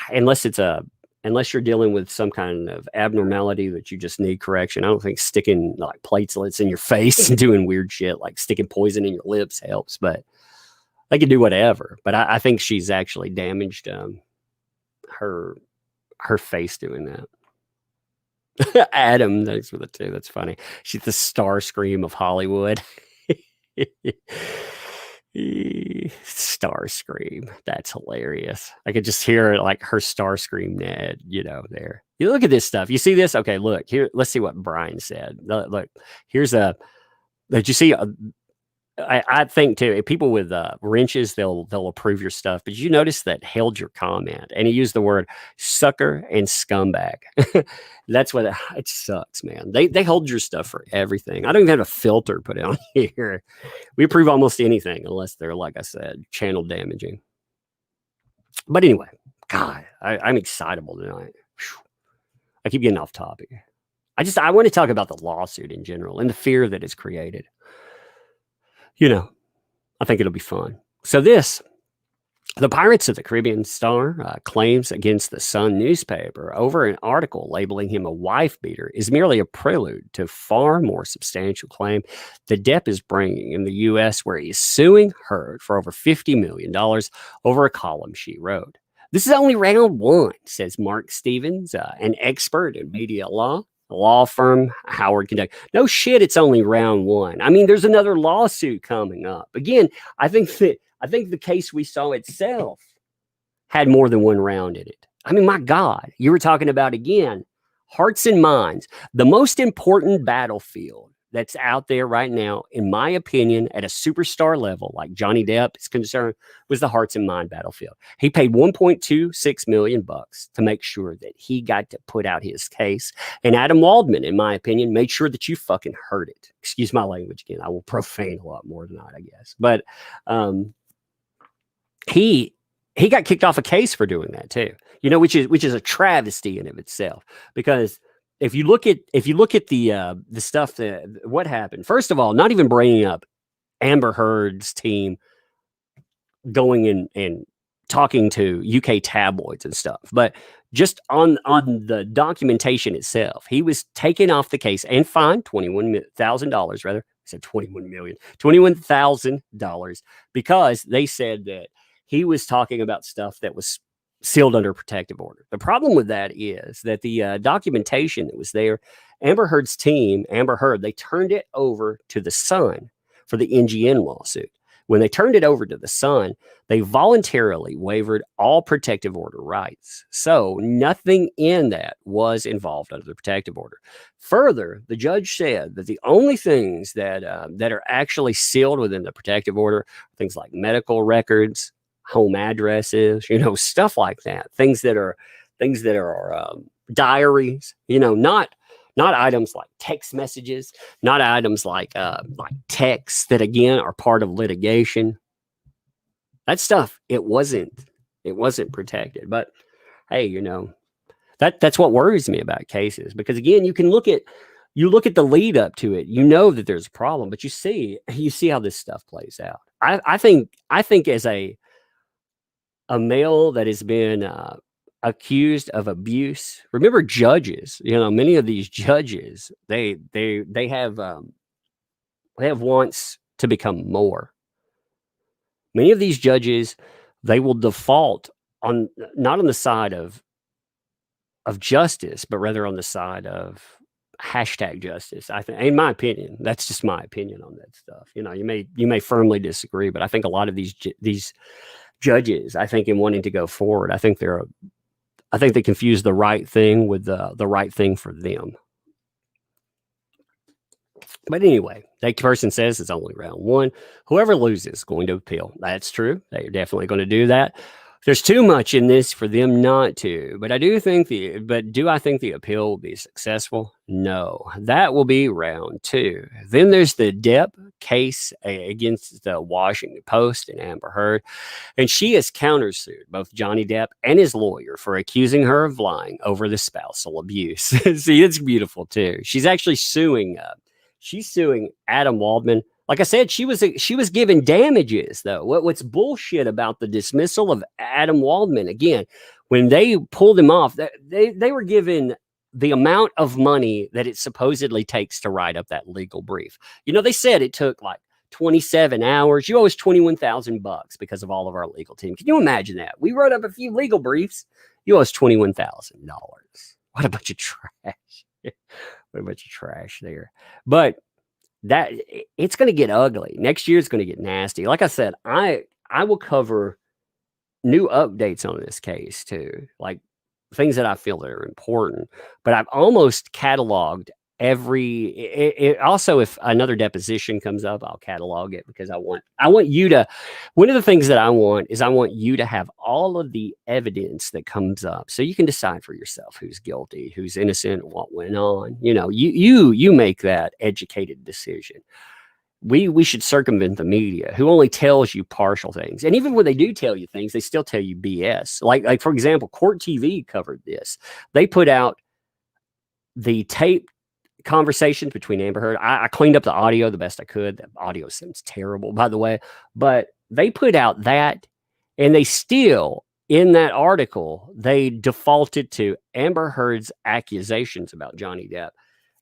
unless you're dealing with some kind of abnormality that you just need correction, I don't think sticking like platelets in your face and doing weird shit like sticking poison in your lips helps, but they can do whatever. But I think she's actually damaged her face doing that. Adam, thanks for the two. That's funny. She's the star scream of Hollywood. Star scream. That's hilarious. I could just hear like her star scream, Ned, you know, there. You look at this stuff. You see this? Okay, look here. Let's see what Brian said. Look, here's did you see? I think too, people with wrenches, they'll approve your stuff. But you notice that held your comment, and he used the word sucker and scumbag. That's what it sucks, man. They hold your stuff for everything. I don't even have a filter put on here. We approve almost anything unless they're, like I said, channel damaging. But anyway, God, I'm excitable tonight. Whew. I keep getting off topic. I want to talk about the lawsuit in general and the fear that it's created. You know, I think it'll be fun. So the Pirates of the Caribbean star claims against the Sun newspaper over an article labeling him a wife beater is merely a prelude to far more substantial claim the DEPP is bringing in the U.S., where he is suing Heard for over $50 million over a column she wrote. This is only round one, says Mark Stevens, an expert in media law firm, Howard, Kentucky. No shit, it's only round one. I mean, there's another lawsuit coming up. Again, I think the case we saw itself had more than one round in it. I mean, my God, you were talking about, again, hearts and minds. The most important battlefield that's out there right now, in my opinion, at a superstar level, like Johnny Depp is concerned, was the hearts and mind battlefield. He paid $1.26 million to make sure that he got to put out his case. And Adam Waldman, in my opinion, made sure that you fucking heard it. Excuse my language again. I will profane a lot more tonight, I guess. But he got kicked off a case for doing that too. You know, which is a travesty in of itself, because if you look at the stuff that what happened, first of all, not even bringing up Amber Heard's team going and talking to UK tabloids and stuff, but just on the documentation itself, he was taken off the case and fined $21,000. Rather, I said 21 million, $21,000, because they said that he was talking about stuff that was sealed under protective order. The problem with that is that the documentation that was there, Amber Heard's team, Amber Heard, they turned it over to the Sun for the NGN lawsuit. When they turned it over to the Sun, they voluntarily waived all protective order rights. So nothing in that was involved under the protective order. Further, the judge said that the only things that are actually sealed within the protective order are things like medical records, home addresses, you know, stuff like that. Things that are diaries, you know, not items like text messages, not items like texts that again are part of litigation. That stuff, it wasn't protected. But hey, you know, that's what worries me about cases, because again, you look at the lead up to it, you know that there's a problem, but you see how this stuff plays out. I think as a male that has been accused of abuse. Remember judges, many of these judges, they have wants to become more. Many of these judges, they will default on not on the side of justice, but rather on the side of hashtag justice. I think, in my opinion, that's just my opinion on that stuff. You may firmly disagree, but I think a lot of these judges, I think, in wanting to go forward, I think they confuse the right thing with the right thing for them. But anyway, that person says it's only round one. Whoever loses is going to appeal. That's true. They're definitely going to do that. There's too much in this for them not to. But do I think the appeal will be successful? No. That will be round two. Then there's the DEPP case against the Washington Post and Amber Heard. And she has countersued both Johnny Depp and his lawyer for accusing her of lying over the spousal abuse. See, it's beautiful too. She's actually suing Adam Waldman. Like I said, she was given damages, though. What's bullshit about the dismissal of Adam Waldman, again, when they pulled him off, they were given the amount of money that it supposedly takes to write up that legal brief. They said it took like 27 hours. You owe us $21,000 because of all of our legal team. Can you imagine that? We wrote up a few legal briefs. You owe us $21,000. What a bunch of trash. What a bunch of trash there. But that it's going to get ugly. Next year is going to get nasty. Like I said, I will cover new updates on this case too, like things that I feel that are important. But I've almost cataloged also, if another deposition comes up, I'll catalog it because I want you to. One of the things that I want you to have all of the evidence that comes up, so you can decide for yourself who's guilty, who's innocent, what went on. You make that educated decision. We should circumvent the media, who only tells you partial things, and even when they do tell you things, they still tell you BS. Like for example, Court TV covered this. They put out the tape conversations between Amber Heard. I cleaned up the audio the best I could. The audio sounds terrible, by the way, but they put out that, and they still, in that article, they defaulted to Amber Heard's accusations about Johnny Depp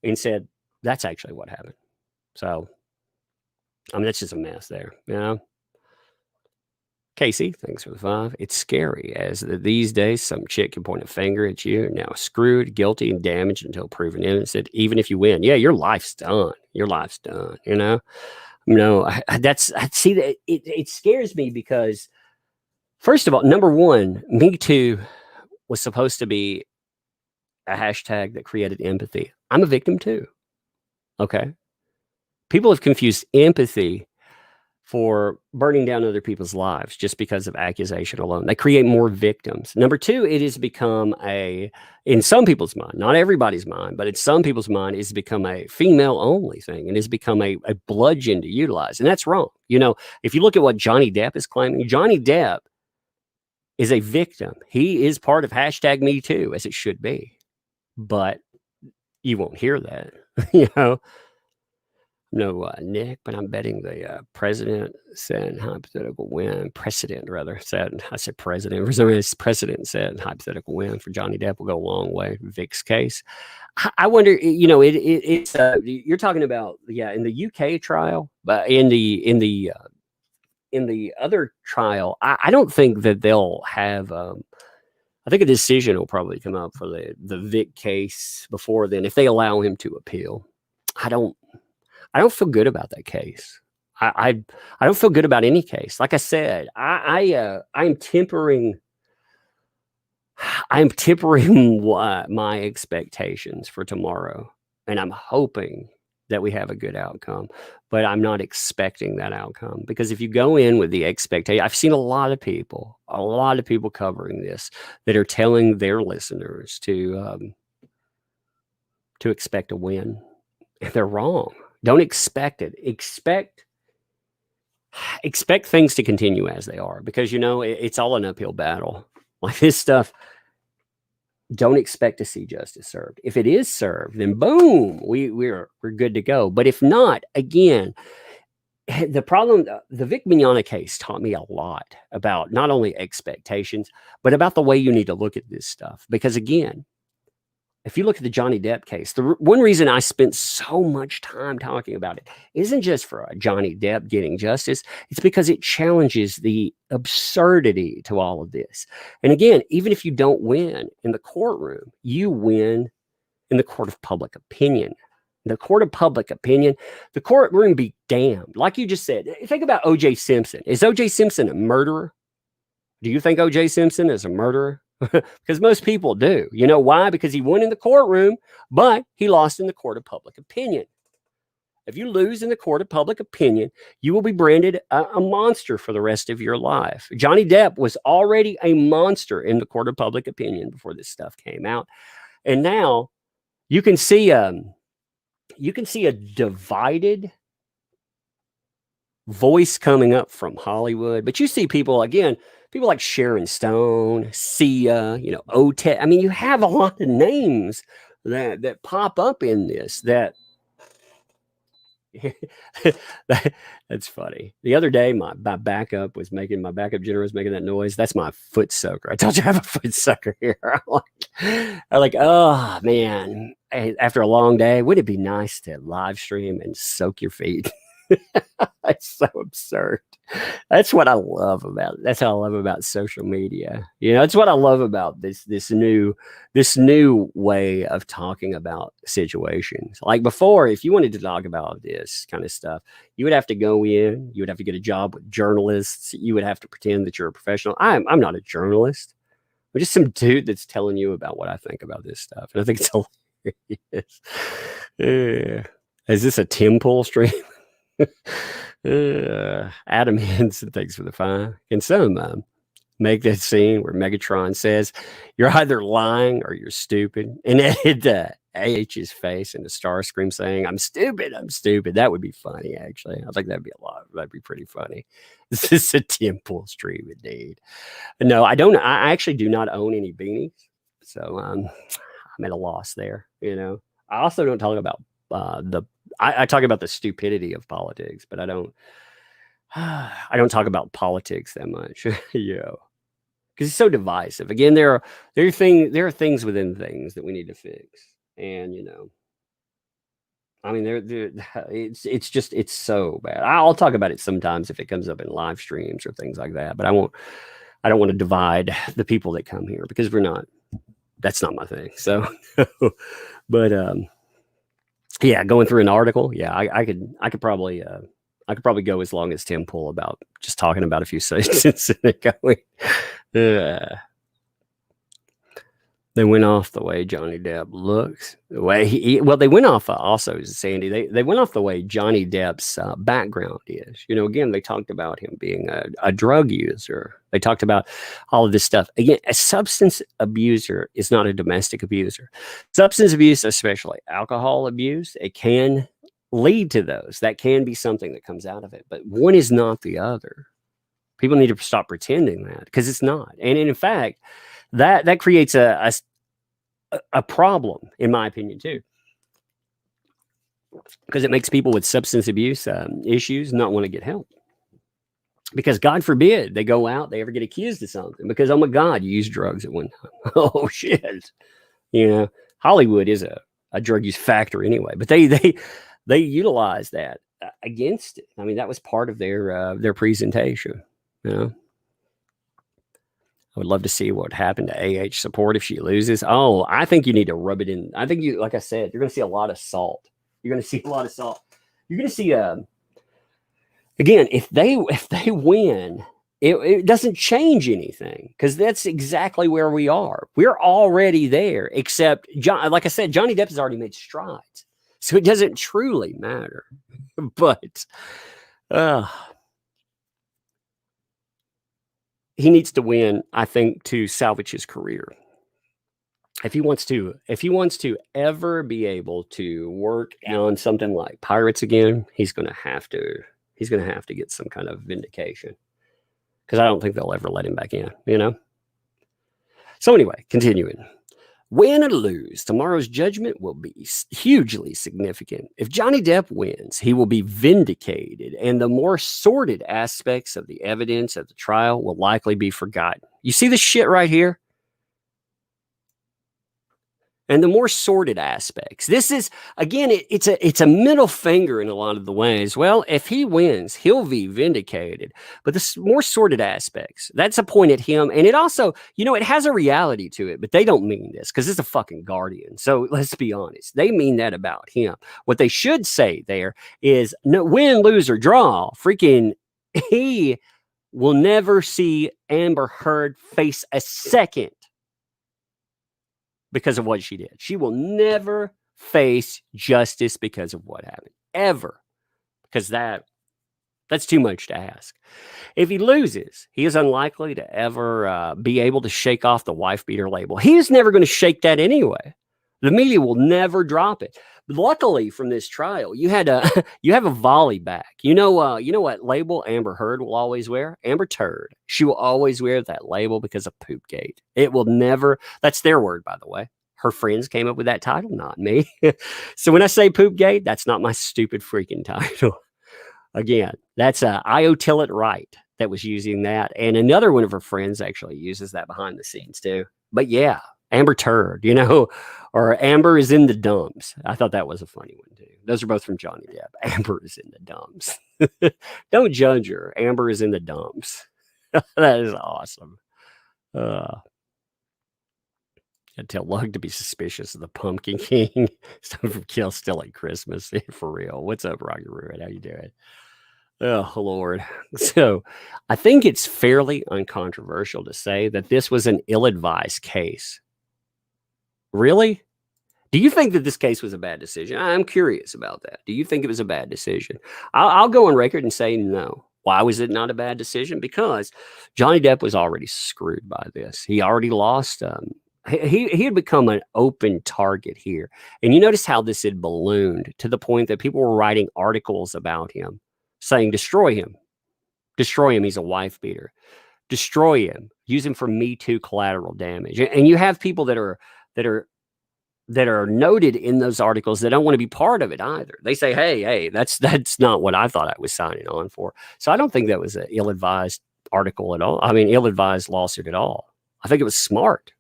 and said that's actually what happened. So, that's just a mess there, Casey, thanks for the 5. It's scary as these days some chick can point a finger at you, now screwed, guilty, and damaged until proven innocent. Even if you win, your life's done. Your life's done. It scares me because, first of all, number one, Me Too was supposed to be a hashtag that created empathy. I'm a victim too. Okay, people have confused empathy for burning down other people's lives just because of accusation alone. They create more victims. Number two, it has become in some people's mind, not everybody's mind, but in some people's mind, it's become a female-only thing and has become a bludgeon to utilize. And that's wrong. If you look at what Johnny Depp is claiming, Johnny Depp is a victim. He is part of hashtag Me Too, as it should be. But you won't hear that, No, Nick, but I'm betting the president said hypothetical win. Precedent, rather, said. I said president. President said hypothetical win for Johnny Depp will go a long way. Vic's case. I wonder, it's you're talking about, in the UK trial, but in the other trial, I don't think that they'll have. I think a decision will probably come up for the Vic case before then, if they allow him to appeal. I don't feel good about that case. I don't feel good about any case. Like I said, I'm tempering my expectations for tomorrow, and I'm hoping that we have a good outcome, but I'm not expecting that outcome, because if you go in with the expectation, I've seen a lot of people covering this that are telling their listeners to expect a win, and they're wrong. Don't expect it. Expect things to continue as they are, because it's all an uphill battle. Like this stuff, don't expect to see justice served. If it is served, then boom, we're good to go. But if not, again, the problem, the Vic Mignogna case taught me a lot about not only expectations, but about the way you need to look at this stuff. Because again, if you look at the Johnny Depp case, one reason I spent so much time talking about it isn't just for Johnny Depp getting justice. It's because it challenges the absurdity to all of this. And again, even if you don't win in the courtroom, you win in the court of public opinion. The court of public opinion, the courtroom be damned. Like you just said, think about O.J. Simpson. Is O.J. Simpson a murderer? Do you think O.J. Simpson is a murderer? Because most people do. You know why? Because he won in the courtroom, but he lost in the court of public opinion. If you lose in the court of public opinion, you will be branded a monster for the rest of your life. Johnny Depp was already a monster in the court of public opinion before this stuff came out. And now you can see a divided voice coming up from Hollywood. But you see people, again, people like Sharon Stone, Sia, Otet. I mean, you have a lot of names that pop up in this that that's funny. The other day, my backup general was making that noise. That's my foot soaker. I told you I have a foot soaker here. I'm like, oh man, after a long day, wouldn't it be nice to live stream and soak your feet? It's so absurd. That's what I love about it. That's how I love about social media. It's what I love about this new way of talking about situations. Like before, if you wanted to talk about this kind of stuff, you would have to go in, you would have to get a job with journalists, you would have to pretend that you're a professional. I'm not a journalist. I'm just some dude that's telling you about what I think about this stuff. And I think it's hilarious. Is this a Tim Pool stream? Adam Henson, thanks for the $5. Can some make that scene where Megatron says, "You're either lying or you're stupid," and edit AH's face and the Starscream saying, "I'm stupid, I'm stupid." That would be funny, actually. I think that'd be pretty funny. This is a Tim Pool stream indeed. No, I don't. I actually do not own any beanies, so I'm at a loss there. I also don't talk about I talk about the stupidity of politics, but I don't talk about politics that much, because it's so divisive. Again, there are things within things that we need to fix, and I mean, it's so bad. I'll talk about it sometimes if it comes up in live streams or things like that, but I don't want to divide the people that come here because that's not my thing. So, but yeah, going through an article. Yeah, I could probably go as long as Tim Pool about just talking about a few sentences and going. They went off the way Johnny Depp looks. The way they went off also, Sandy. They went off the way Johnny Depp's background is. Again, they talked about him being a drug user. They talked about all of this stuff. Again, a substance abuser is not a domestic abuser. Substance abuse, especially alcohol abuse, it can lead to those. That can be something that comes out of it. But one is not the other. People need to stop pretending that, because it's not. And in fact, that creates a problem, in my opinion, too, because it makes people with substance abuse issues not want to get help, because God forbid they go out, they ever get accused of something because, oh my God, you used drugs at one time. Oh shit. Hollywood is a drug use factory anyway, but they utilize that against it. I mean, that was part of their presentation. I would love to see what happened to AH support if she loses. Oh, I think you need to rub it in. I think like I said, you're going to see a lot of salt. You're going to see a lot of salt. You're going to see, again, if they win, it doesn't change anything, because that's exactly where we are. We're already there, except, like I said, Johnny Depp has already made strides. So it doesn't truly matter. But, he needs to win, I think, to salvage his career. If he wants to ever be able to work on something like Pirates again, he's going to have to get some kind of vindication, because I don't think they'll ever let him back in. So anyway, continuing. Win or lose, tomorrow's judgment will be hugely significant. If Johnny Depp wins, he will be vindicated, and the more sordid aspects of the evidence of the trial will likely be forgotten. You see this shit right here? And the more sordid aspects. This is, again, it's a middle finger in a lot of the ways. Well, if he wins, he'll be vindicated. But the more sordid aspects, that's a point at him. And it also, it has a reality to it, but they don't mean this because it's a fucking guardian. So let's be honest. They mean that about him. What they should say there is no win, lose, or draw. Freaking he will never see Amber Heard face a second because of what she did. She will never face justice because of what happened, ever, because that's too much to ask. If he loses, he is unlikely to ever be able to shake off the wife beater label. He is never going to shake that anyway. The media will never drop it. But luckily, from this trial, you have a volley back. You know what label Amber Heard will always wear? Amber Turd. She will always wear that label because of Poopgate. It will never. That's their word, by the way. Her friends came up with that title, not me. So when I say Poopgate, that's not my stupid freaking title. Again, that's Io Tillett Wright that was using that, and another one of her friends actually uses that behind the scenes too. But yeah. Amber Turd, or Amber is in the dumps. I thought that was a funny one too. Those are both from Johnny Depp. Amber is in the dumps. Don't judge her. Amber is in the dumps. That is awesome. I tell Lug to be suspicious of the Pumpkin King. Stuff from Kill Still at Christmas. For real. What's up, Rocky Ruin? How you doing? Oh, Lord. So I think it's fairly uncontroversial to say that this was an ill-advised case. Really? Do you think that this case was a bad decision? I'm curious about that. Do you think it was a bad decision? I'll go on record and say no. Why was it not a bad decision? Because Johnny Depp was already screwed by this. He already lost. He had become an open target here. And you notice how this had ballooned to the point that people were writing articles about him saying, destroy him. Destroy him. He's a wife beater. Destroy him. Use him for Me Too collateral damage. And you have people that are noted in those articles that don't want to be part of it either. They say, hey, that's not what I thought I was signing on for. So I don't think that was an ill-advised article at all. I mean, ill-advised lawsuit at all. I think it was smart.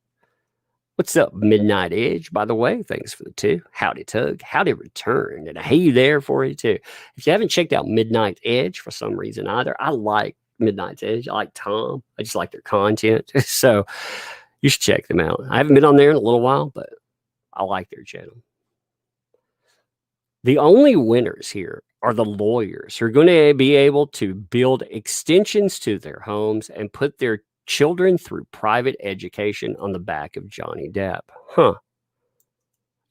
What's up, Midnight Edge? By the way, thanks for the two. Howdy Tug. Howdy Return. And hey there for you too. If you haven't checked out Midnight Edge for some reason either, I like Midnight Edge. I like Tom. I just like their content. So you should check them out. I haven't been on there in a little while, but I like their channel. The only winners here are the lawyers who are going to be able to build extensions to their homes and put their children through private education on the back of Johnny Depp. Huh.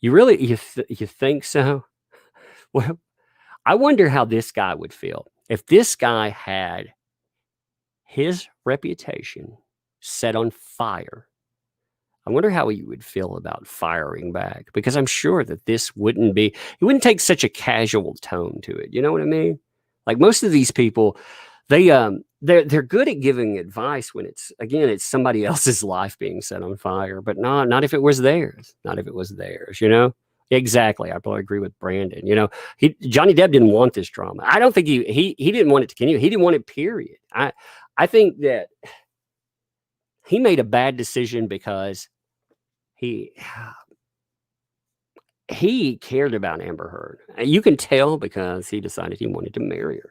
You really, you think so? Well, I wonder how this guy would feel if this guy had his reputation set on fire. I wonder how he would feel about firing back, because I'm sure that this wouldn't take such a casual tone to it. You know what I mean? Like most of these people, they're good at giving advice when it's somebody else's life being set on fire, but not if it was theirs. Not if it was theirs, Exactly. I probably agree with Brandon. Johnny Depp didn't want this drama. I don't think he didn't want it to continue. He didn't want it, period. I think that he made a bad decision because he cared about Amber Heard. You can tell because he decided he wanted to marry her.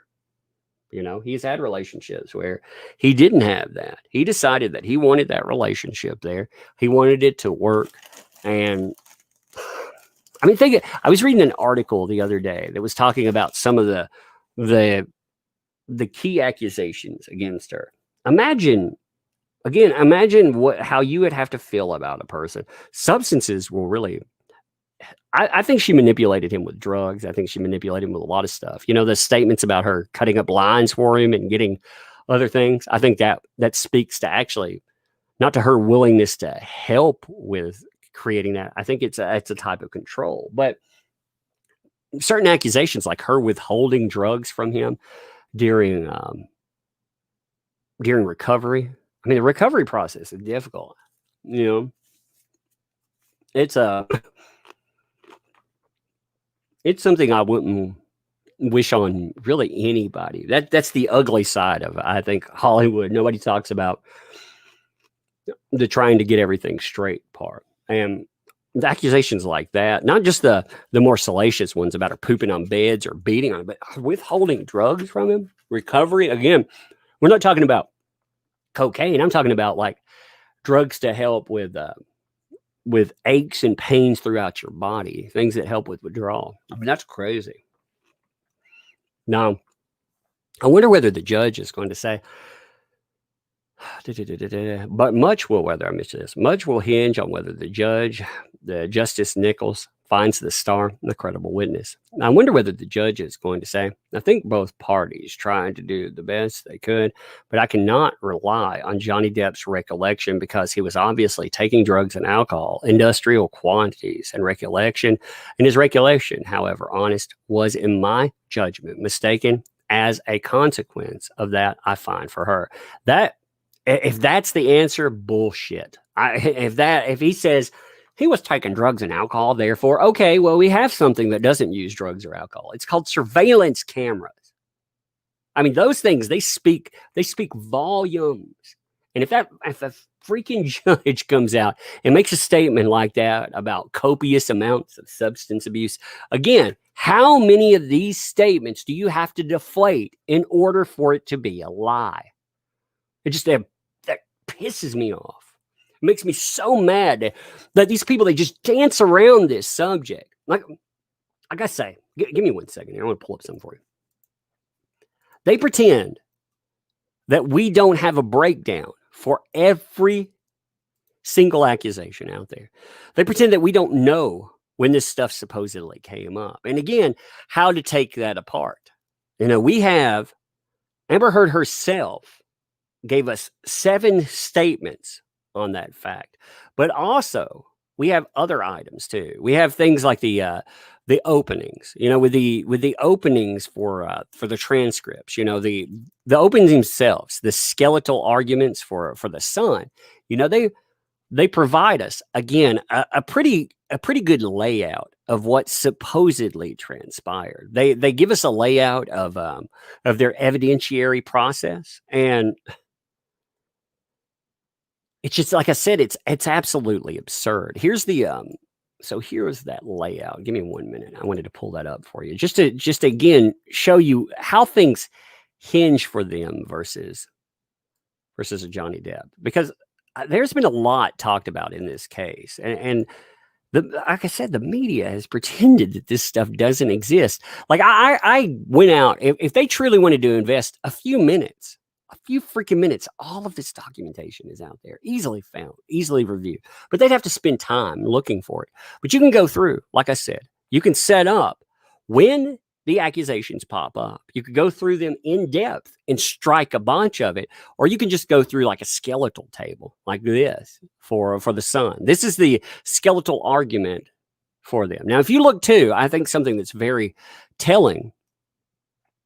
He's had relationships where he didn't have that. He decided that he wanted that relationship there. He wanted it to work. And I mean, I was reading an article the other day that was talking about some of the key accusations against her. Imagine how you would have to feel about a person. Substances will really, I think she manipulated him with drugs. I think she manipulated him with a lot of stuff. The statements about her cutting up lines for him and getting other things. I think that speaks to actually not to her willingness to help with creating that. I think it's a type of control. But certain accusations like her withholding drugs from him during recovery. I mean, the recovery process is difficult, It's something I wouldn't wish on really anybody. That's the ugly side of, I think, Hollywood. Nobody talks about the trying to get everything straight part. And the accusations like that, not just the more salacious ones about her pooping on beds or beating on him, but withholding drugs from him, recovery. Again, we're not talking about cocaine. I'm talking about like drugs to help with aches and pains throughout your body, things that help with withdrawal. I mean, that's crazy. Now, I wonder whether the judge is going to say, but much will, whether I mention this, much will hinge on whether the Justice Nichols, finds the star the credible witness. Now, I wonder whether the judge is going to say, I think both parties trying to do the best they could, but I cannot rely on Johnny Depp's recollection because he was obviously taking drugs and alcohol, industrial quantities and recollection. And his recollection, however honest, was, in my judgment, mistaken. As a consequence of that, I find for her that if that's the answer, bullshit. If he says he was taking drugs and alcohol, therefore, okay, well, we have something that doesn't use drugs or alcohol. It's called surveillance cameras. I mean, those things, they speak volumes. And if a freaking judge comes out and makes a statement like that about copious amounts of substance abuse, again, how many of these statements do you have to deflate in order for it to be a lie? It just that pisses me off. It makes me so mad that these people, they just dance around this subject. Like I gotta say, give me 1 second here. I want to pull up something for you. They pretend that we don't have a breakdown for every single accusation out there. They pretend that we don't know when this stuff supposedly came up. And again, how to take that apart. You know, we have Amber Heard herself gave us 7 statements on that fact. But also, we have other items too. We have things like the openings, you know, with the openings for the transcripts, you know, the openings themselves, the skeletal arguments for the Sun, you know, they provide us again a pretty good layout of what supposedly transpired. They give us a layout of their evidentiary process, and it's just like I said, it's absolutely absurd. Here's here's that layout. Give me 1 minute. I wanted to pull that up for you, just to again show you how things hinge for them versus a Johnny Depp, because there's been a lot talked about in this case, and like I said, the media has pretended that this stuff doesn't exist. Like I went out, if they truly wanted to invest a few freaking minutes, all of this documentation is out there, easily found, easily reviewed, but they'd have to spend time looking for it. But you can go through, like I said, you can set up when the accusations pop up. You could go through them in depth and strike a bunch of it, or you can just go through like a skeletal table like this for the Sun. This is the skeletal argument for them. Now, if you look too, I think something that's very telling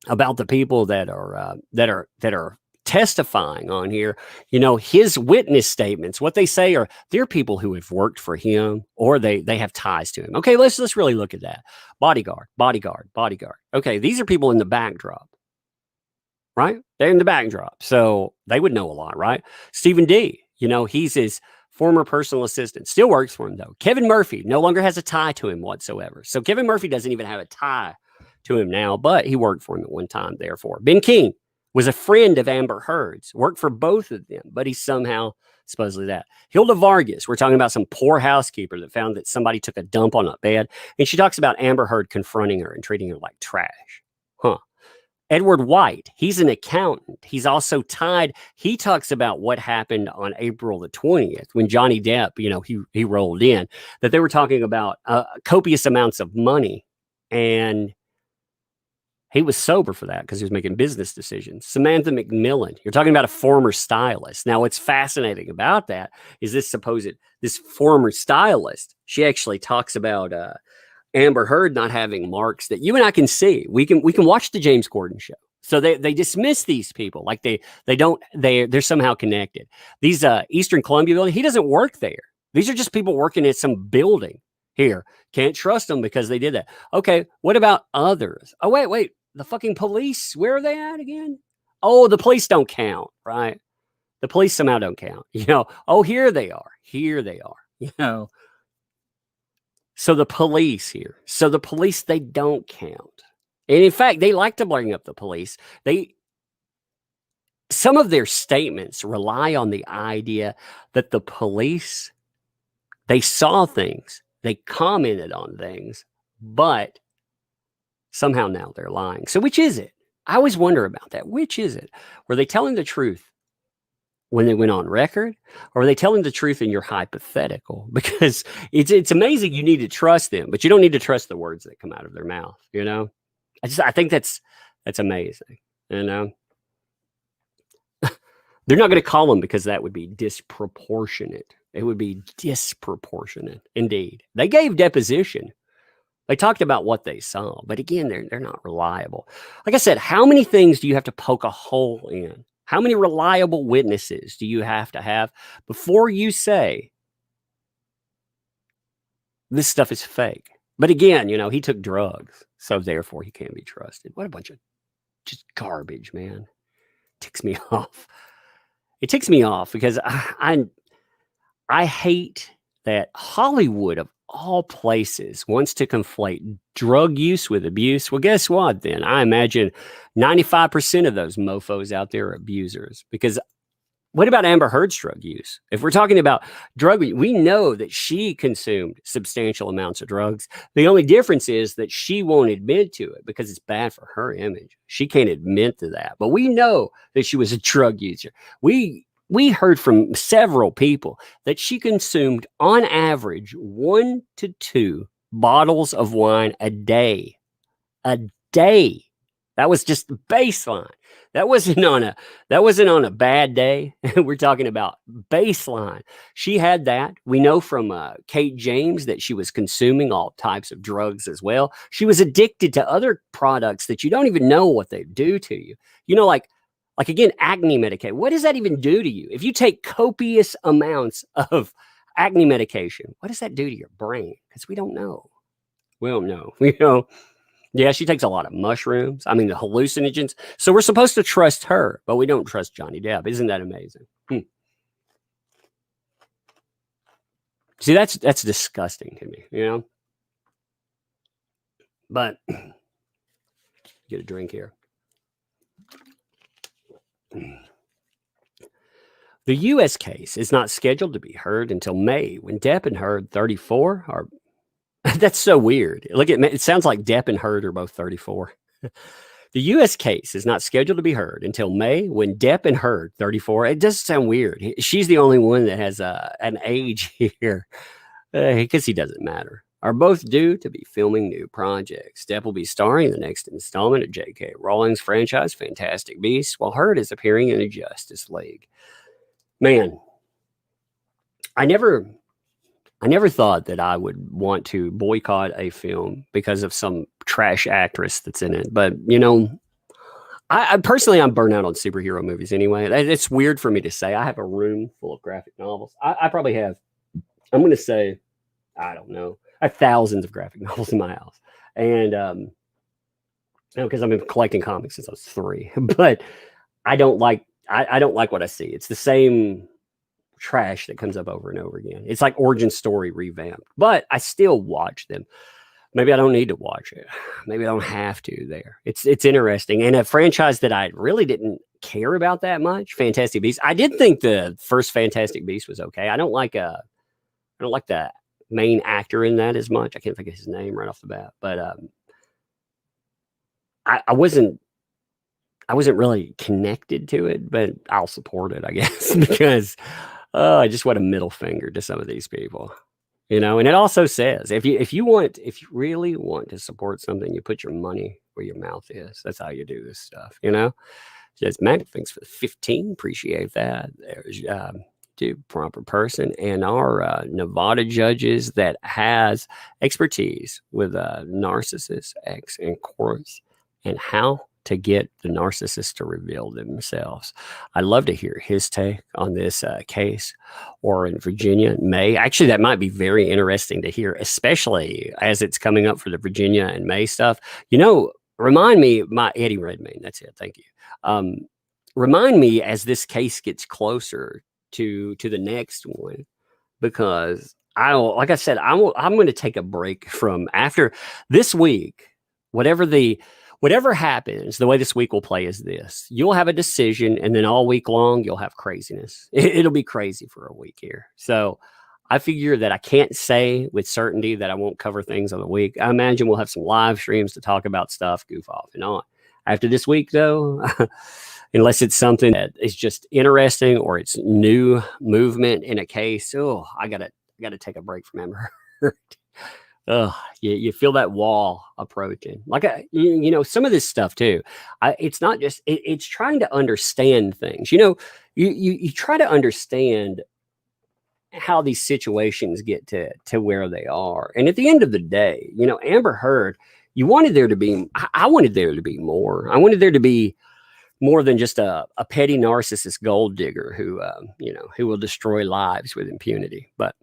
about the people that are testifying on here, you know, his witness statements, what they say are they're people who have worked for him or they have ties to him. Okay, let's really look at that. Bodyguard. Okay, these are people in the backdrop, right? They're in the backdrop, so they would know a lot, right? Stephen D, you know, he's his former personal assistant, still works for him though. Kevin Murphy no longer has a tie to him whatsoever. So Kevin Murphy doesn't even have a tie to him now, but he worked for him at one time, therefore. Ben King was a friend of Amber Heard's, worked for both of them, but he's somehow supposedly that. Hilda Vargas, we're talking about some poor housekeeper that found that somebody took a dump on a bed, and she talks about Amber Heard confronting her and treating her like trash. Edward White, he's an accountant. He's also tied. He talks about what happened on April the 20th when Johnny Depp, you know, he rolled in, that they were talking about copious amounts of money, and he was sober for that because he was making business decisions. Samantha McMillan, you're talking about a former stylist. Now, what's fascinating about that is this former stylist, she actually talks about Amber Heard not having marks that you and I can see. We can watch the James Corden show. So they dismiss these people like they're somehow connected. These Eastern Columbia building, he doesn't work there. These are just people working at some building here. Can't trust them because they did that. Okay, what about others? Oh, wait. The fucking police, where are they at again? Oh, the police don't count, right? The police somehow don't count. Oh, here they are. Here they are. So the police here. So the police, they don't count. And in fact, they like to bring up the police. Some of their statements rely on the idea that the police, they saw things, they commented on things, but somehow now they're lying. So which is it? I always wonder about that. Which is it? Were they telling the truth when they went on record, or are they telling the truth in your hypothetical? Because it's amazing. You need to trust them, but you don't need to trust the words that come out of their mouth. I think that's amazing. They're not going to call them because that would be disproportionate. It would be disproportionate indeed. They gave deposition. They talked about what they saw, but again, they're not reliable. Like I said, how many things do you have to poke a hole in? How many reliable witnesses do you have to have before you say this stuff is fake? But again, he took drugs, so therefore he can't be trusted. What a bunch of just garbage, man. Ticks me off. It ticks me off because I hate that Hollywood of all places wants to conflate drug use with abuse. Well, guess what then? I imagine 95% of those mofos out there are abusers. Because what about Amber Heard's drug use? If we're talking about drug, we know that she consumed substantial amounts of drugs. The only difference is that she won't admit to it because it's bad for her image. She can't admit to that. But we know that she was a drug user. We heard from several people that she consumed on average 1 to 2 bottles of wine a day. A day. That was just the baseline. That wasn't on a bad day. We're talking about baseline. She had that. We know from Kate James that she was consuming all types of drugs as well. She was addicted to other products that you don't even know what they do to you. Like again, acne medication. What does that even do to you? If you take copious amounts of acne medication, what does that do to your brain? Because we don't know. We don't know. Yeah, she takes a lot of mushrooms. I mean, the hallucinogens. So we're supposed to trust her, but we don't trust Johnny Depp. Isn't that amazing? See, that's disgusting to me, But get a drink here. The U.S. case is not scheduled to be heard until May when Depp and Heard 34 are... That's so weird. Look at it sounds like Depp and Heard are both 34. The U.S. case is not scheduled to be heard until May when Depp and Heard 34. It does sound weird. She's the only one that has an age here because he doesn't matter. Are both due to be filming new projects. Depp will be starring in the next installment of J.K. Rowling's franchise Fantastic Beasts, while Heard is appearing in the Justice League. Man, I never thought that I would want to boycott a film because of some trash actress that's in it. But, I personally, I'm burnt out on superhero movies anyway. It's weird for me to say. I have a room full of graphic novels. I probably have, I'm going to say, I don't know, I have thousands of graphic novels in my house. And, because I've been collecting comics since I was 3. But I don't like what I see. It's the same trash that comes up over and over again. It's like Origin Story revamped, but I still watch them. Maybe I don't need to watch it. Maybe I don't have to there. It's interesting. And a franchise that I really didn't care about that much, Fantastic Beasts. I did think the first Fantastic Beast was okay. I don't like the main actor in that as much. I can't think of his name right off the bat, but I wasn't really connected to it, but I'll support it, I guess, because I just want a middle finger to some of these people, and it also says, if you really want to support something, you put your money where your mouth is. That's how you do this stuff, Just Matt, thanks for the 15. Appreciate that. There's to proper person and our Nevada judges that has expertise with narcissists, X, and courts, and how to get the narcissist to reveal themselves. I'd love to hear his take on this case, or in Virginia in May. Actually, that might be very interesting to hear, especially as it's coming up for the Virginia and May stuff. Remind me, my Eddie Redmayne, that's it, thank you. Remind me as this case gets closer to the next one, because like I said, I'm going to take a break from after this week. Whatever happens, the way this week will play is this: you'll have a decision, and then all week long you'll have craziness. It'll be crazy for a week here. So I figure that I can't say with certainty that I won't cover things on the week. I imagine we'll have some live streams to talk about stuff, goof off and on. After this week, though, unless it's something that is just interesting or it's new movement in a case, I gotta take a break from Amber Heard. You feel that wall approaching. Like some of this stuff too. It's not just it's trying to understand things. You try to understand how these situations get to where they are, and at the end of the day, Amber Heard. I wanted there to be more. I wanted there to be more than just a petty narcissist gold digger who will destroy lives with impunity. But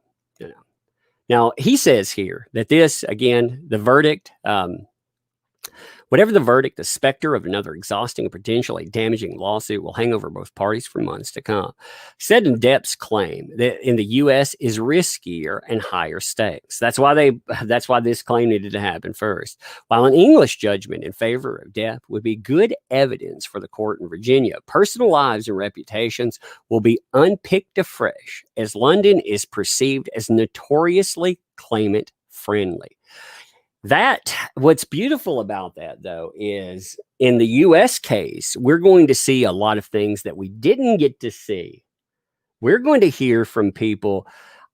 now he says here that this, again, the verdict, whatever the verdict, the specter of another exhausting and potentially damaging lawsuit will hang over both parties for months to come. Said in DEPP's claim that in the U.S. is riskier and higher stakes. That's why this claim needed to happen first. While an English judgment in favor of DEPP would be good evidence for the court in Virginia, personal lives and reputations will be unpicked afresh, as London is perceived as notoriously claimant friendly. What's beautiful about that, though, is in the U.S. case, we're going to see a lot of things that we didn't get to see. We're going to hear from people.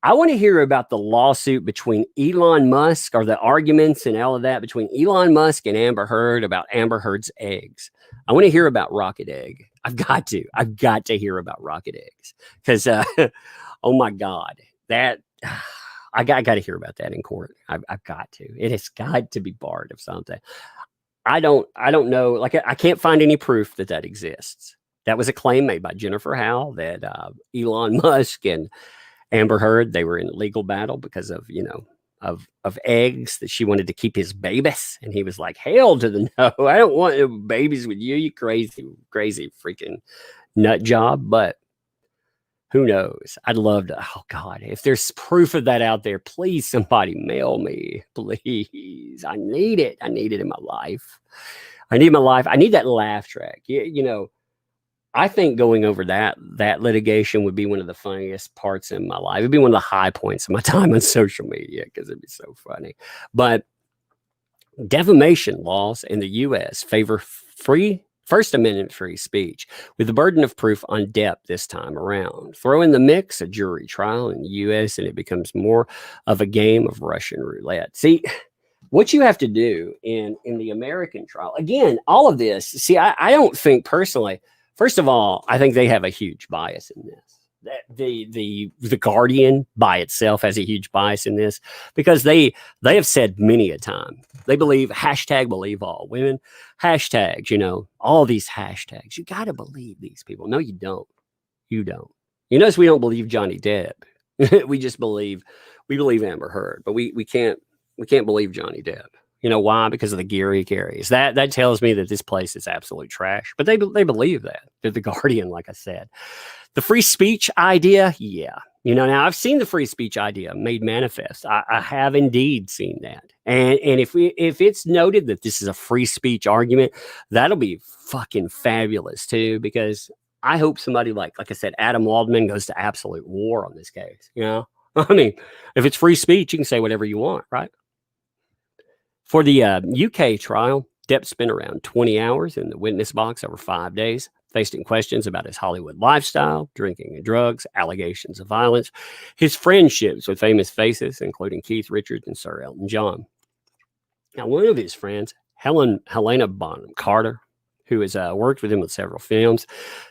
I want to hear about the lawsuit between Elon Musk, or the arguments and all of that between Elon Musk and Amber Heard about Amber Heard's eggs. I want to hear about Rocket Egg. I've got to hear about Rocket Eggs, because, oh my God, I got to hear about that in court. I've got to. It has got to be part of something. I don't know. Like, I can't find any proof that exists. That was a claim made by Jennifer Howell that Elon Musk and Amber Heard, they were in a legal battle because of eggs, that she wanted to keep his babies, and he was like, hell to the no! I don't want babies with you. You crazy freaking nut job. But who knows? I'd love to. Oh God, if there's proof of that out there, please somebody mail me, please. I need it. I need it in my life. I need that laugh track. I think going over that litigation would be one of the funniest parts in my life. It'd be one of the high points of my time on social media, because it'd be so funny. But defamation laws in the U.S. favor First Amendment free speech, with the burden of proof on DEPP this time around. Throw in the mix a jury trial in the U.S. and it becomes more of a game of Russian roulette. See, what you have to do in the American trial, again, all of this, see, I don't think personally, first of all, I think they have a huge bias in this. The Guardian by itself has a huge bias in this, because they have said many a time they believe #believe all women, hashtags, all these hashtags. You got to believe these people. No, you don't. You notice we don't believe Johnny Depp. we believe Amber Heard, but we can't believe Johnny Depp. You know why? Because of the Gary carries. That tells me that this place is absolute trash. But they believe that. They're the Guardian, like I said. The free speech idea, yeah. Now I've seen the free speech idea made manifest. I have indeed seen that. And if it's noted that this is a free speech argument, that'll be fucking fabulous too, because I hope somebody like I said, Adam Waldman goes to absolute war on this case. I mean, if it's free speech, you can say whatever you want, right? For the UK trial, Depp spent around 20 hours in the witness box over 5 days, facing questions about his Hollywood lifestyle, drinking and drugs, allegations of violence, his friendships with famous faces, including Keith Richards and Sir Elton John. Now, one of his friends, Helena Bonham Carter, who has worked with him with several films,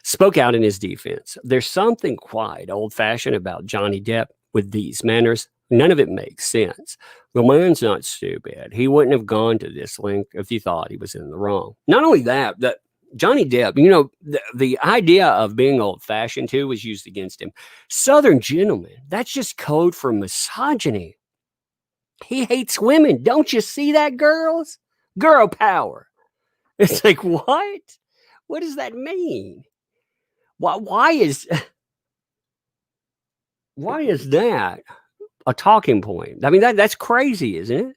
spoke out in his defense. There's something quite old-fashioned about Johnny Depp with these manners. None of it makes sense. The man's not stupid. He wouldn't have gone to this length if he thought he was in the wrong. Not only that, that Johnny Depp, you know, the idea of being old-fashioned too was used against him. Southern gentleman, that's just code for misogyny. He hates women. Don't you see that, girls? Girl power. It's like, what? What does that mean? Why is that a talking point? I mean, that's crazy, isn't it?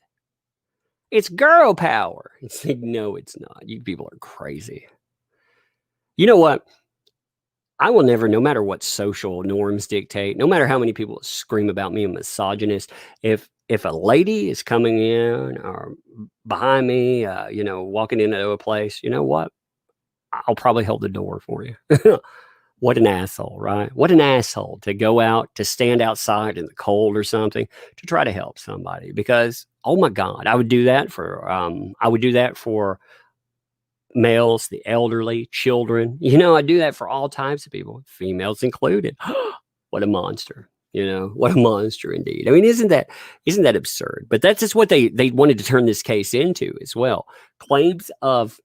It's girl power. It's like, no, it's not. You people are crazy. You know what? I will never, no matter what social norms dictate, no matter how many people scream about me a misogynist, if a lady is coming in or behind me, you know, walking into a place, you know what? I'll probably hold the door for you. What an asshole, right? What an asshole to go out, to stand outside in the cold or something to try to help somebody. Because, oh my God, I would do that for males, the elderly, children. You know, I do that for all types of people, females included. What a monster. You know, what a monster indeed. I mean, isn't that absurd? But that's just what they wanted to turn this case into as well. Claims of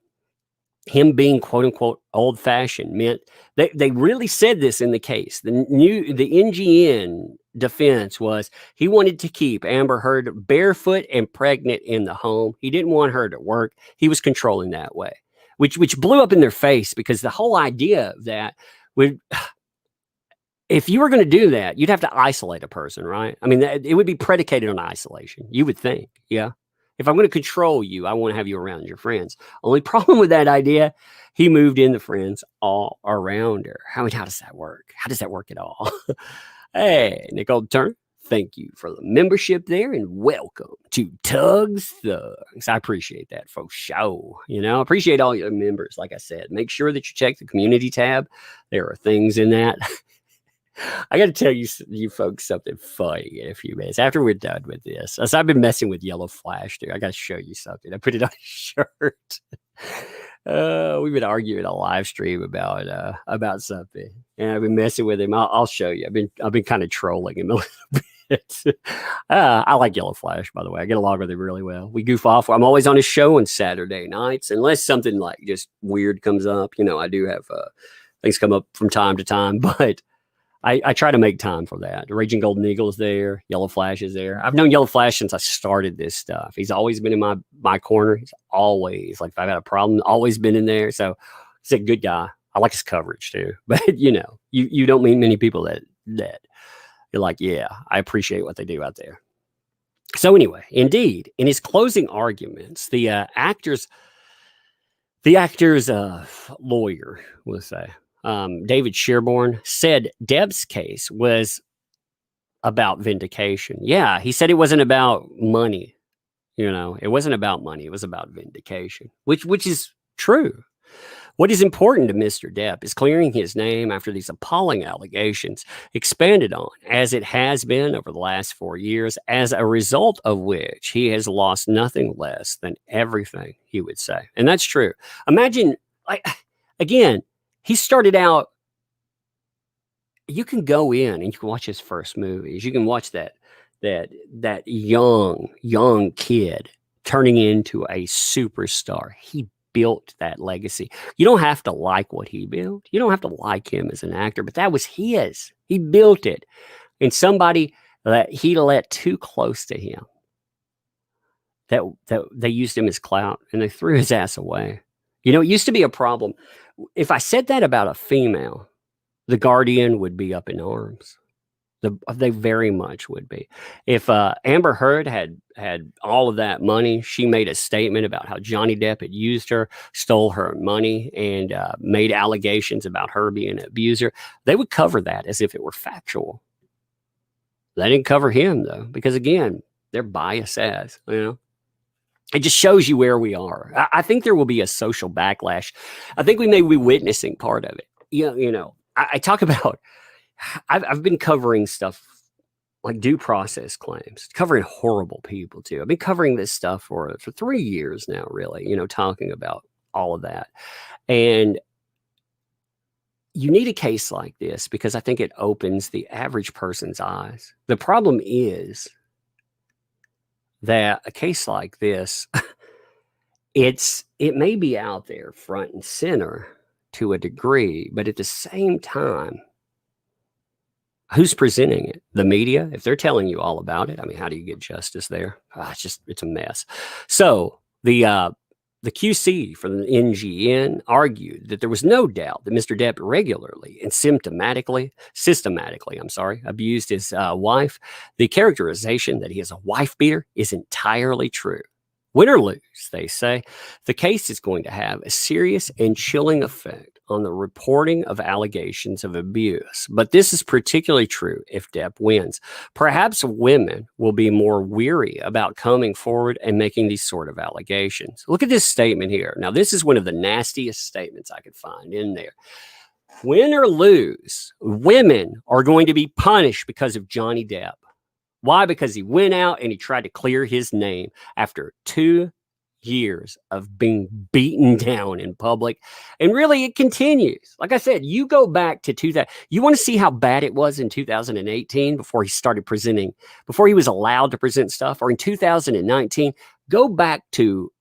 him being quote unquote old fashioned meant they really said this in the case. The NGN defense was he wanted to keep Amber Heard barefoot and pregnant in the home. He didn't want her to work. He was controlling that way, which blew up in their face, because the whole idea of that would, if you were going to do that, you'd have to isolate a person, right? I mean, it would be predicated on isolation, you would think. Yeah. If I'm going to control you, I want to have you around your friends. Only problem with that idea, he moved in the friends all around her. How does that work? How does that work at all? Hey, Nicole Turner, thank you for the membership there, and welcome to Tugs Thugs. I appreciate that for sure. You know, I appreciate all your members. Like I said, make sure that you check the community tab. There are things in that. I got to tell you folks something funny in a few minutes after we're done with this. As I've been messing with Yellow Flash, dude, I got to show you something. I put it on a shirt. We've been arguing a live stream about something, and I've been messing with him. I'll show you. I've been kind of trolling him a little bit. I like Yellow Flash, by the way. I get along with him really well. We goof off. I'm always on his show on Saturday nights, unless something like just weird comes up. You know, I do have things come up from time to time, but I try to make time for that. The Raging Golden Eagle is there. Yellow Flash is there. I've known Yellow Flash since I started this stuff. He's always been in my corner. He's always, like, if I've had a problem, always been in there. So he's a good guy. I like his coverage too. But, you know, you don't meet many people that you're like, yeah, I appreciate what they do out there. So anyway, indeed, in his closing arguments, the actor's lawyer, we'll say, David Shearborn, said Depp's case was about vindication. Yeah, he said it wasn't about money. You know, it wasn't about money. It was about vindication, which is true. What is important to Mr. Depp is clearing his name after these appalling allegations expanded on, as it has been over the last 4 years, as a result of which he has lost nothing less than everything, he would say. And that's true. Imagine, again, he started out, you can go in and you can watch his first movies. You can watch that young kid turning into a superstar. He built that legacy. You don't have to like what he built. You don't have to like him as an actor, but that was his. He built it. And somebody that he let too close to him, that they used him as clout, and they threw his ass away. You know, it used to be a problem. If I said that about a female, the Guardian would be up in arms. They very much would be. If Amber Heard had all of that money, she made a statement about how Johnny Depp had used her, stole her money, and made allegations about her being an abuser, they would cover that as if it were factual. They didn't cover him, though, because, again, they're biased as, you know. It just shows you where we are. I think there will be a social backlash. I think we may be witnessing part of it. You know, I talk about, I've been covering stuff like due process claims, covering horrible people too. I've been covering this stuff for 3 years now, really, you know, talking about all of that. And you need a case like this because I think it opens the average person's eyes. The problem is that a case like this, it may be out there front and center to a degree, but at the same time, who's presenting it? The media? If they're telling you all about it, I mean, how do you get justice there? It's a mess. So the QC from the NGN argued that there was no doubt that Mr. Depp regularly and systematically, abused his wife. The characterization that he is a wife beater is entirely true. Win or lose, they say, the case is going to have a serious and chilling effect on the reporting of allegations of abuse. But this is particularly true if Depp wins. Perhaps women will be more weary about coming forward and making these sort of allegations. Look at this statement here. Now, this is one of the nastiest statements I could find in there. Win or lose, women are going to be punished because of Johnny Depp. Why? Because he went out and he tried to clear his name after 2 years of being beaten down in public. And really, it continues. Like I said, you go back to 2000. You want to see how bad it was in 2018 before he started presenting, before he was allowed to present stuff, or in 2019, go back to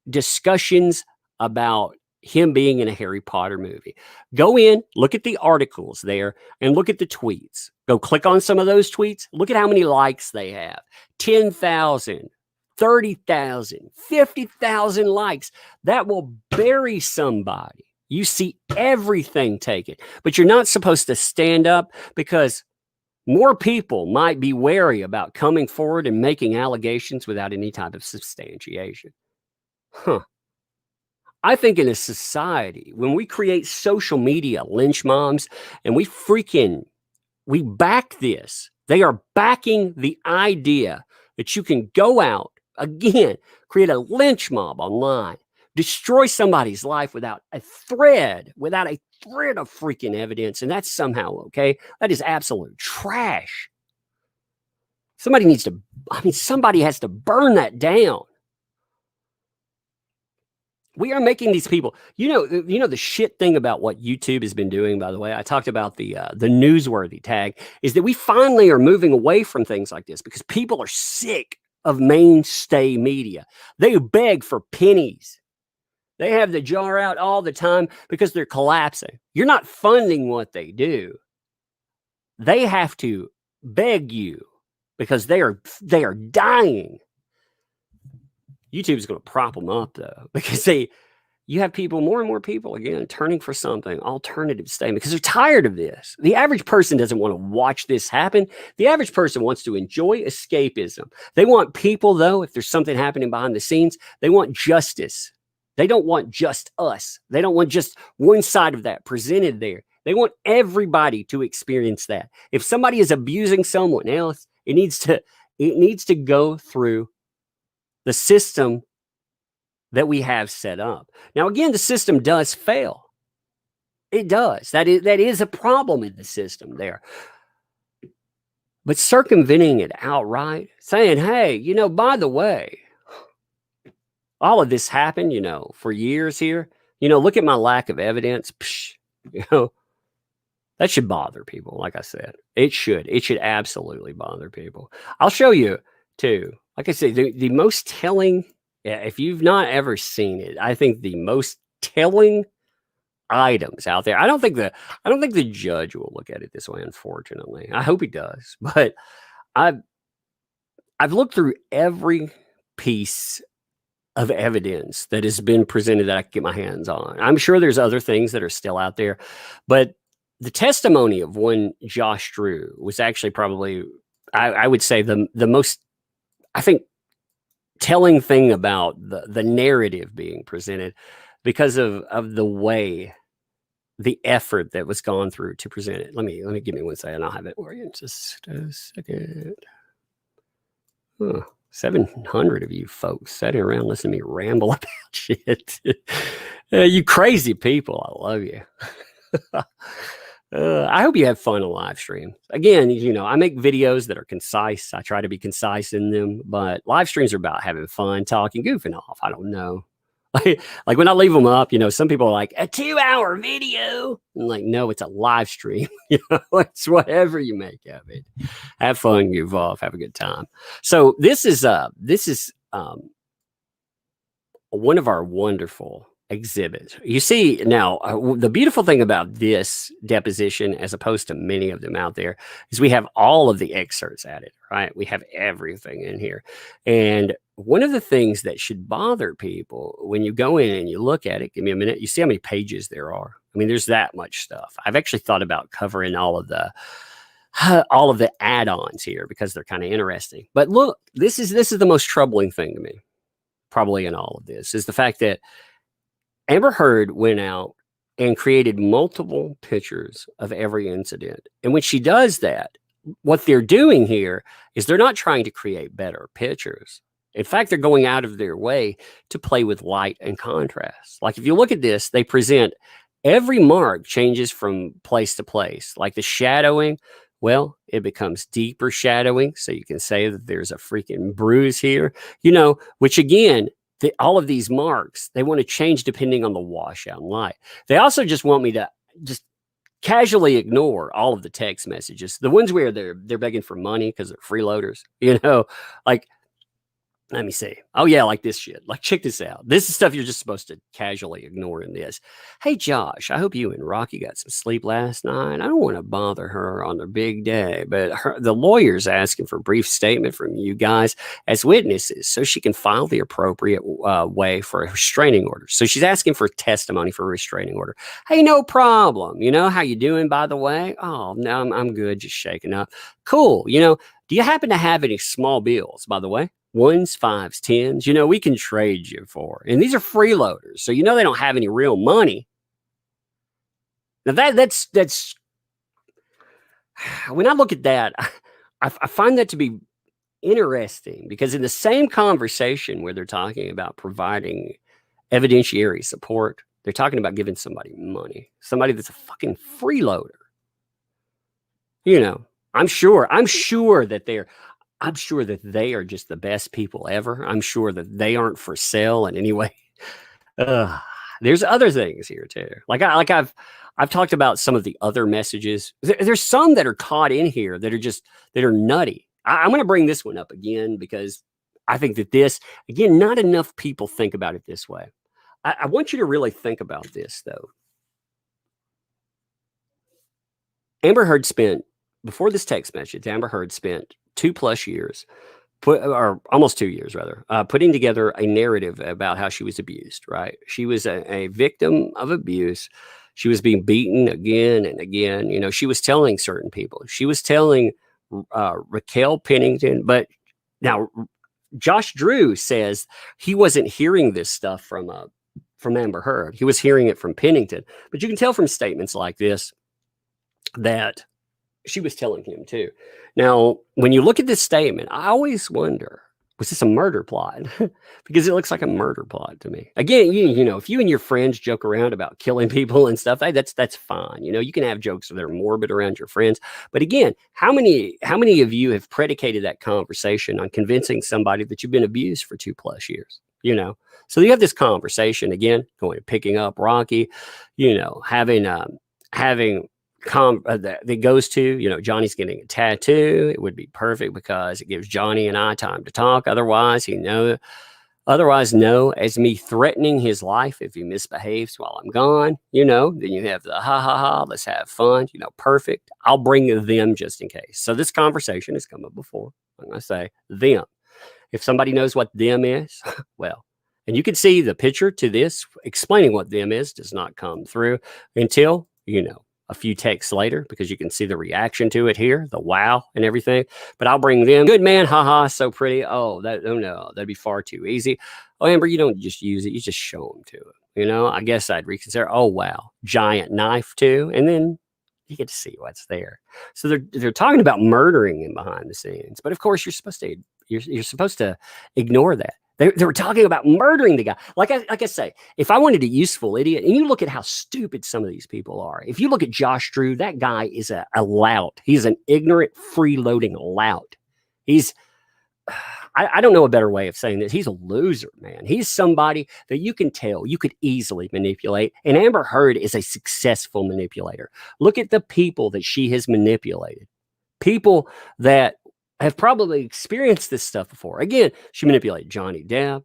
discussions about him being in a Harry Potter movie. Go in, look at the articles there, and look at the tweets. Go click on some of those tweets. Look at how many likes they have. 10,000, 30,000, 50,000 likes. That will bury somebody. You see everything taken, but you're not supposed to stand up because more people might be wary about coming forward and making allegations without any type of substantiation. I think in a society, when we create social media lynch mobs and we back this, they are backing the idea that you can go out, again, create a lynch mob online, destroy somebody's life without a thread of freaking evidence, and that's somehow okay. That is absolute trash. Somebody has to burn that down. We are making these people, you know, the shit thing about what YouTube has been doing, by the way, I talked about the newsworthy tag, is that we finally are moving away from things like this because people are sick of mainstay media. They beg for pennies. They have the jar out all the time because they're collapsing. You're not funding what they do. They have to beg you because they are dying. YouTube is going to prop them up, though, because you have more and more people, again, turning for something, alternative statement, because they're tired of this. The average person doesn't want to watch this happen. The average person wants to enjoy escapism. They want people, though, if there's something happening behind the scenes, they want justice. They don't want just us. They don't want just one side of that presented there. They want everybody to experience that. If somebody is abusing someone else, it needs to go through the system that we have set up. Now, again, the system does fail. It does. That is a problem in the system there. But circumventing it outright, saying, hey, by the way, all of this happened, for years here. Look at my lack of evidence. That should bother people. Like I said, it should absolutely bother people. I'll show you too. Like I said, the most telling, if you've not ever seen it, I think the most telling items out there. I don't think the judge will look at it this way, unfortunately. I hope he does. But I've looked through every piece of evidence that has been presented that I can get my hands on. I'm sure there's other things that are still out there, but the testimony of one Josh Drew was actually probably, I would say, the most, I think, telling thing about the narrative being presented because of the way, the effort that was gone through to present it. Let me give me 1 second. I'll have it for you in just a second. 700 of you folks sitting around listening to me ramble about shit. You crazy people. I love you. I hope you have fun on live stream. Again, I make videos that are concise. I try to be concise in them, but live streams are about having fun, talking, goofing off. I don't know. Like when I leave them up, some people are like, a 2-hour video. I'm like, no, it's a live stream. It's whatever you make of it. Have fun, goof off, have a good time. So this is one of our wonderful exhibits. You see now, the beautiful thing about this deposition, as opposed to many of them out there, is we have all of the excerpts at it, right? We have everything in here. And one of the things that should bother people when you go in and you look at it, give me a minute, you see how many pages there are. I mean, there's that much stuff. I've actually thought about covering all of the add-ons here because they're kind of interesting. But look, this is the most troubling thing to me, probably in all of this, is the fact that Amber Heard went out and created multiple pictures of every incident. And when she does that, what they're doing here is they're not trying to create better pictures. In fact, they're going out of their way to play with light and contrast. Like if you look at this, they present every mark changes from place to place. Like the shadowing, well, it becomes deeper shadowing. So you can say that there's a freaking bruise here, which again, all of these marks, they want to change depending on the washout and light. They also just want me to just casually ignore all of the text messages. The ones where they're begging for money because they're freeloaders, like, let me see. Oh yeah, like this shit. Like check this out. This is stuff you're just supposed to casually ignore in this. Hey Josh, I hope you and Rocky got some sleep last night. I don't want to bother her on their big day, but the lawyer's asking for a brief statement from you guys as witnesses so she can file the appropriate way for a restraining order. So she's asking for testimony for a restraining order. Hey, no problem. How you doing, by the way? Oh, no, I'm good. Just shaking up. Cool. Do you happen to have any small bills, by the way? 1s, 5s, 10s, we can trade you for. And these are freeloaders. So, they don't have any real money. Now that's when I look at that, I find that to be interesting because in the same conversation where they're talking about providing evidentiary support, they're talking about giving somebody money, somebody that's a fucking freeloader. I'm sure that they are just the best people ever. I'm sure that they aren't for sale in any way. There's other things here too. Like I've talked about some of the other messages. There's some that are caught in here that are nutty. I'm going to bring this one up again because I think that this, again, not enough people think about it this way. I want you to really think about this though. Before this text message, Amber Heard spent 2+ years, or almost 2 years rather, putting together a narrative about how she was abused, right? She was a victim of abuse. She was being beaten again and again. She was telling certain people. She was telling Raquel Pennington, but now Josh Drew says he wasn't hearing this stuff from Amber Heard. He was hearing it from Pennington. But you can tell from statements like this that she was telling him too. Now, when you look at this statement, I always wonder, was this a murder plot? Because it looks like a murder plot to me. Again, if you and your friends joke around about killing people and stuff, hey, that's fine. You can have jokes that are morbid around your friends. But again, how many of you have predicated that conversation on convincing somebody that you've been abused for 2+ years? So you have this conversation again, picking up Rocky, having that goes to, Johnny's getting a tattoo. It would be perfect because it gives Johnny and I time to talk. Otherwise known as me threatening his life if he misbehaves while I'm gone. Then you have the ha ha ha, let's have fun. Perfect. I'll bring them just in case. So this conversation has come up before. I'm going to say them. If somebody knows what them is, well, and you can see the picture to this explaining what them is does not come through until, a few texts later, because you can see the reaction to it here, the wow and everything. But I'll bring them. Good man, haha, so pretty. Oh no, that'd be far too easy. Oh, Amber, you don't just use it, you just show them to it. I guess I'd reconsider. Oh wow, giant knife too, and then you get to see what's there. So they're talking about murdering him behind the scenes, but of course you're supposed to ignore that. They were talking about murdering the guy. Like I say, if I wanted a useful idiot, and you look at how stupid some of these people are. If you look at Josh Drew, that guy is a lout. He's an ignorant, freeloading lout. I don't know a better way of saying this. He's a loser, man. He's somebody that you can tell you could easily manipulate. And Amber Heard is a successful manipulator. Look at the people that she has manipulated. People that have probably experienced this stuff before. Again, she manipulated Johnny Depp.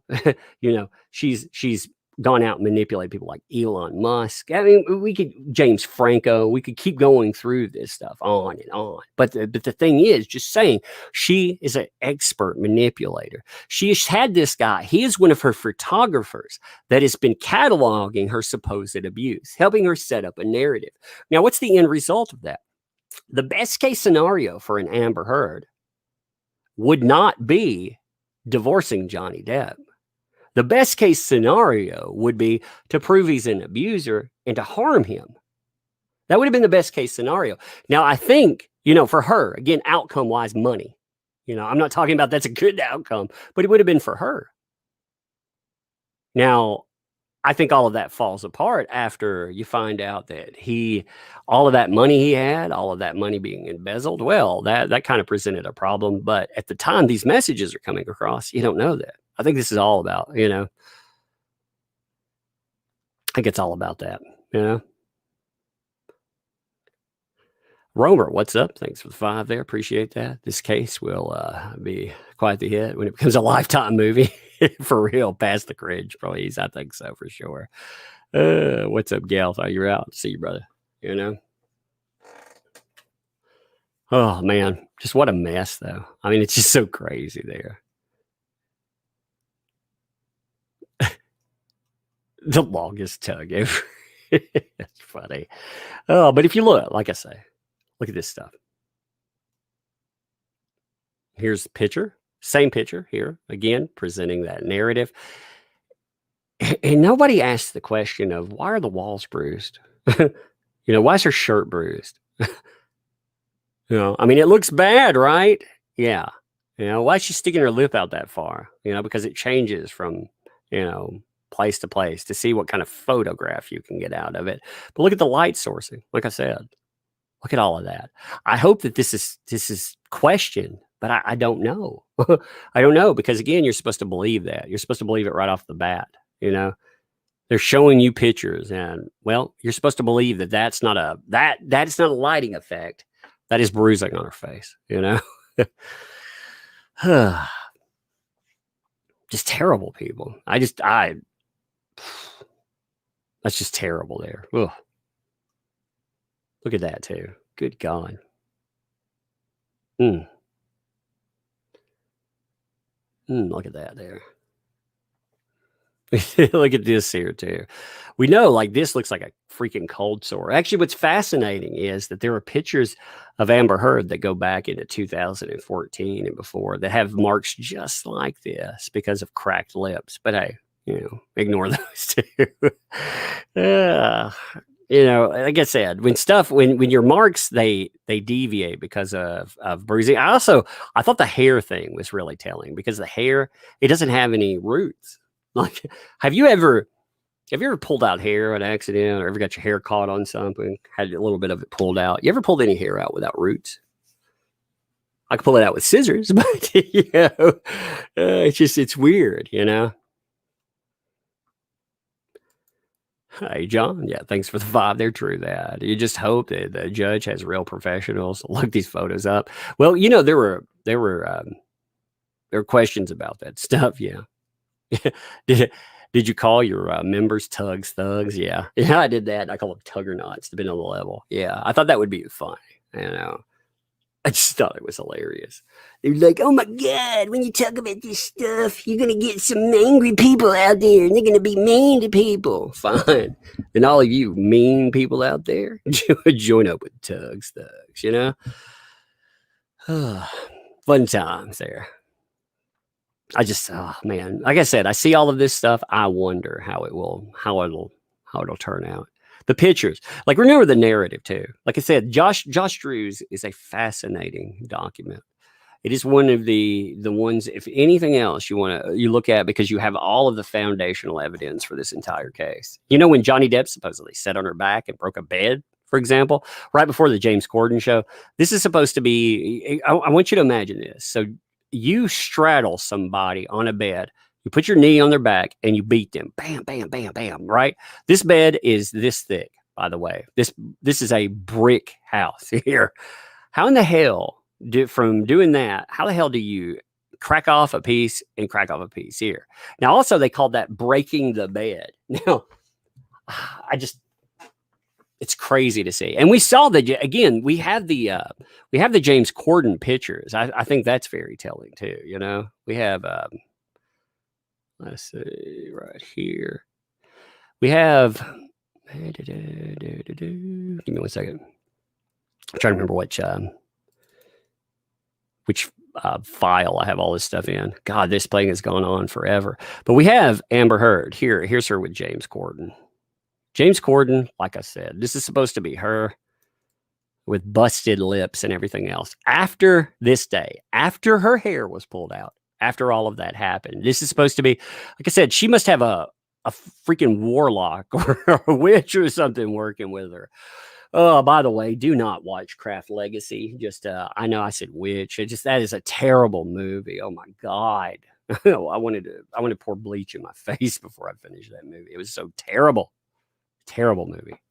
She's gone out and manipulated people like Elon Musk. I mean, James Franco, we could keep going through this stuff on and on. But the thing is, just saying, she is an expert manipulator. She has had this guy, he is one of her photographers that has been cataloging her supposed abuse, helping her set up a narrative. Now, what's the end result of that? The best case scenario for an Amber Heard would not be divorcing Johnny Depp. The best case scenario would be to prove he's an abuser and to harm him. That would have been the best case scenario. Now, I think, for her, again, outcome-wise, money. I'm not talking about that's a good outcome, but it would have been for her. Now, I think all of that falls apart after you find out that all of that money he had, all of that money being embezzled. Well, that kind of presented a problem. But at the time these messages are coming across, you don't know that. I think this is all about, I think it's all about that, Romer, what's up? Thanks for the 5 there. Appreciate that. This case will be quite the hit when it becomes a Lifetime movie. For real, past the cringe, please. I think so, for sure. What's up, Gal? Thought you're out. See you, brother. Oh, man. Just what a mess, though. I mean, it's just so crazy there. The longest tug ever. That's funny. Oh, but if you look, like I say, look at this stuff. Here's the picture. Same picture here. Again, presenting that narrative. And nobody asked the question of, why are the walls bruised? Why is her shirt bruised? I mean, it looks bad, right? Yeah. Why is she sticking her lip out that far? Because it changes from, place to place to see what kind of photograph you can get out of it. But look at the light sourcing. Like I said, look at all of that. I hope that this is questioned, but I don't know. I don't know, because again, you're supposed to believe that. You're supposed to believe it right off the bat. They're showing you pictures, and well, you're supposed to believe that that's not a lighting effect. That is bruising on her face. Just terrible people. That's just terrible there. Ugh. Look at that too. Good God. Look at that there. Look at this here too. We know, like, this looks like a freaking cold sore. Actually, what's fascinating is that there are pictures of Amber Heard that go back into 2014 and before that have marks just like this because of cracked lips. But hey, ignore those two. Like I said, when your marks, they deviate because of bruising. I thought the hair thing was really telling, because the hair, it doesn't have any roots. Like, have you ever pulled out hair on accident, or ever got your hair caught on something, had a little bit of it pulled out? You ever pulled any hair out without roots? I could pull it out with scissors, but it's weird, Hey, John. Yeah, thanks for the 5 there. True that. You just hope that the judge has real professionals look these photos up. Well, there were questions about that stuff. Yeah. Did you call your members tugs thugs? Yeah, I did that. I call them tuggernauts, depending on the level. Yeah, I thought that would be funny. I just thought it was hilarious. They're like, oh my God, when you talk about this stuff, you're going to get some angry people out there, and they're going to be mean to people. Fine. And all of you mean people out there, join up with thugs. Fun times there. Oh man, like I said, I see all of this stuff. I wonder how it'll turn out. The pictures, like, remember the narrative too. Like I said, Josh Drews is a fascinating document. It is one of the ones, if anything else, you look at, because you have all of the foundational evidence for this entire case. When Johnny Depp supposedly sat on her back and broke a bed, for example, right before the James Corden show, this is supposed to be, I want you to imagine this. So you straddle somebody on a bed, you put your knee on their back and you beat them. Bam, bam, bam, bam, right? This bed is this thick, by the way. This is a brick house here. How in the hell from doing that, how the hell do you crack off a piece and crack off a piece here? Now, also they called that breaking the bed. Now, it's crazy to see. And we saw again, we have the James Corden pictures. I think that's very telling too. You know, we have, let's see right here. We have, give me 1 second. I'm trying to remember which file I have all this stuff in. God, this thing has gone on forever. But we have Amber Heard here. Here's her with James Corden. James Corden, like I said, this is supposed to be her with busted lips and everything else. After this day, after her hair was pulled out, after all of that happened, this is supposed to be, like I said, she must have a freaking warlock or a witch or something working with her. Oh, by the way, do not watch Craft Legacy. Just, I know I said witch. That is a terrible movie. Oh my God. I wanted to pour bleach in my face before I finished that movie. It was so terrible. Terrible movie.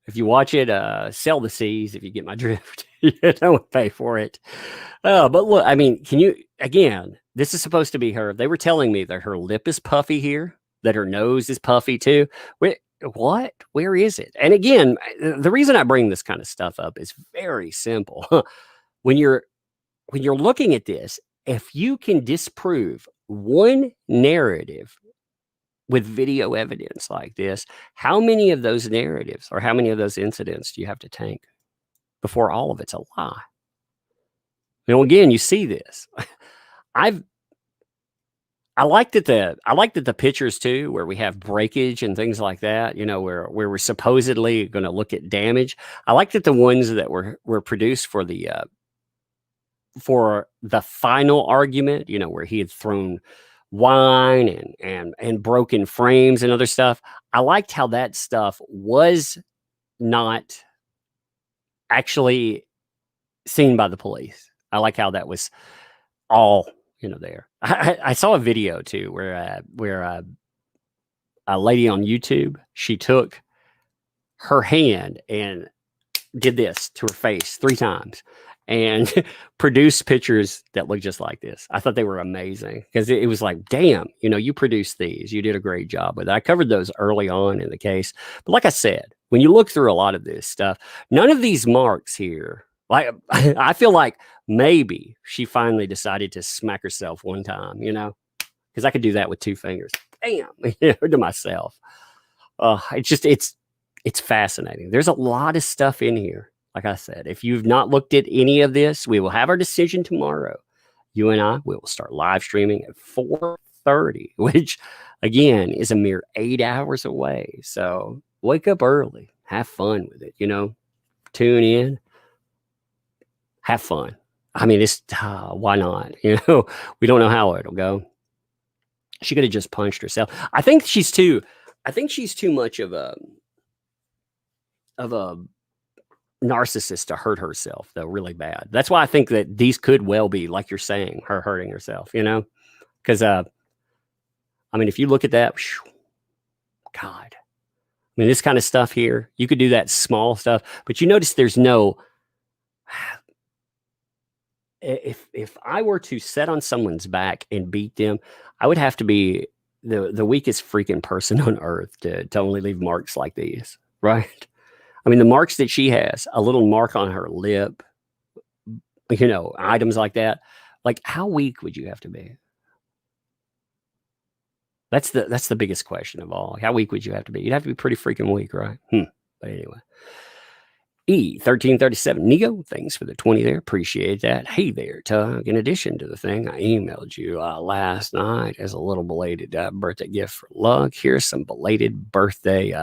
If you watch it, sell the seas if you get my drift. You don't pay for it. But look, I mean, again, this is supposed to be her. They were telling me that her lip is puffy here, that her nose is puffy too. What? Where is it? And again, the reason I bring this kind of stuff up is very simple. When you're looking at this, if you can disprove one narrative with video evidence like this, how many of those narratives or how many of those incidents do you have to tank before all of it's a lie? Now, again, you see this. I like that the pictures too, where we have breakage and things like that, you know, where we're supposedly going to look at damage. I like that the ones that were produced for the final argument, you know, where he had thrown wine and broken frames and other stuff. I liked how that stuff was not actually seen by the police. I like how that was all, you know, there. I saw a video too where a lady on YouTube, she took her hand and did this to her face 3 times and produced pictures that look just like this. I thought they were amazing because it was like, damn, you know, you produced these. You did a great job with it. I covered those early on in the case. But like I said, when you look through a lot of this stuff, none of these marks here, like I feel like maybe she finally decided to smack herself one time, you know, because I could do that with 2 fingers. Bam, you know, to myself. It's fascinating. There's a lot of stuff in here. Like I said, if you've not looked at any of this, we will have our decision tomorrow. You and I, we will start live streaming at 4:30, which again is a mere 8 hours away. So wake up early, have fun with it, you know, tune in, have fun. I mean, it's why not? You know, we don't know how it'll go. She could have just punched herself. I think she's too much of a narcissist to hurt herself, though, really bad. That's why I think that these could well be, like you're saying, her hurting herself, you know? Because, I mean, if you look at that, God, I mean, this kind of stuff here, you could do that small stuff, but you notice there's no, if I were to sit on someone's back and beat them, I would have to be the weakest freaking person on earth to only leave marks like these, right? I mean, the marks that she has, a little mark on her lip, you know, items like that. Like, how weak would you have to be? That's the biggest question of all. How weak would you have to be? You'd have to be pretty freaking weak, right? But anyway. E1337 Neo, thanks for the 20 there. Appreciate that. Hey there, Tug. In addition to the thing, I emailed you last night as a little belated birthday gift for Lug. Here's some belated birthday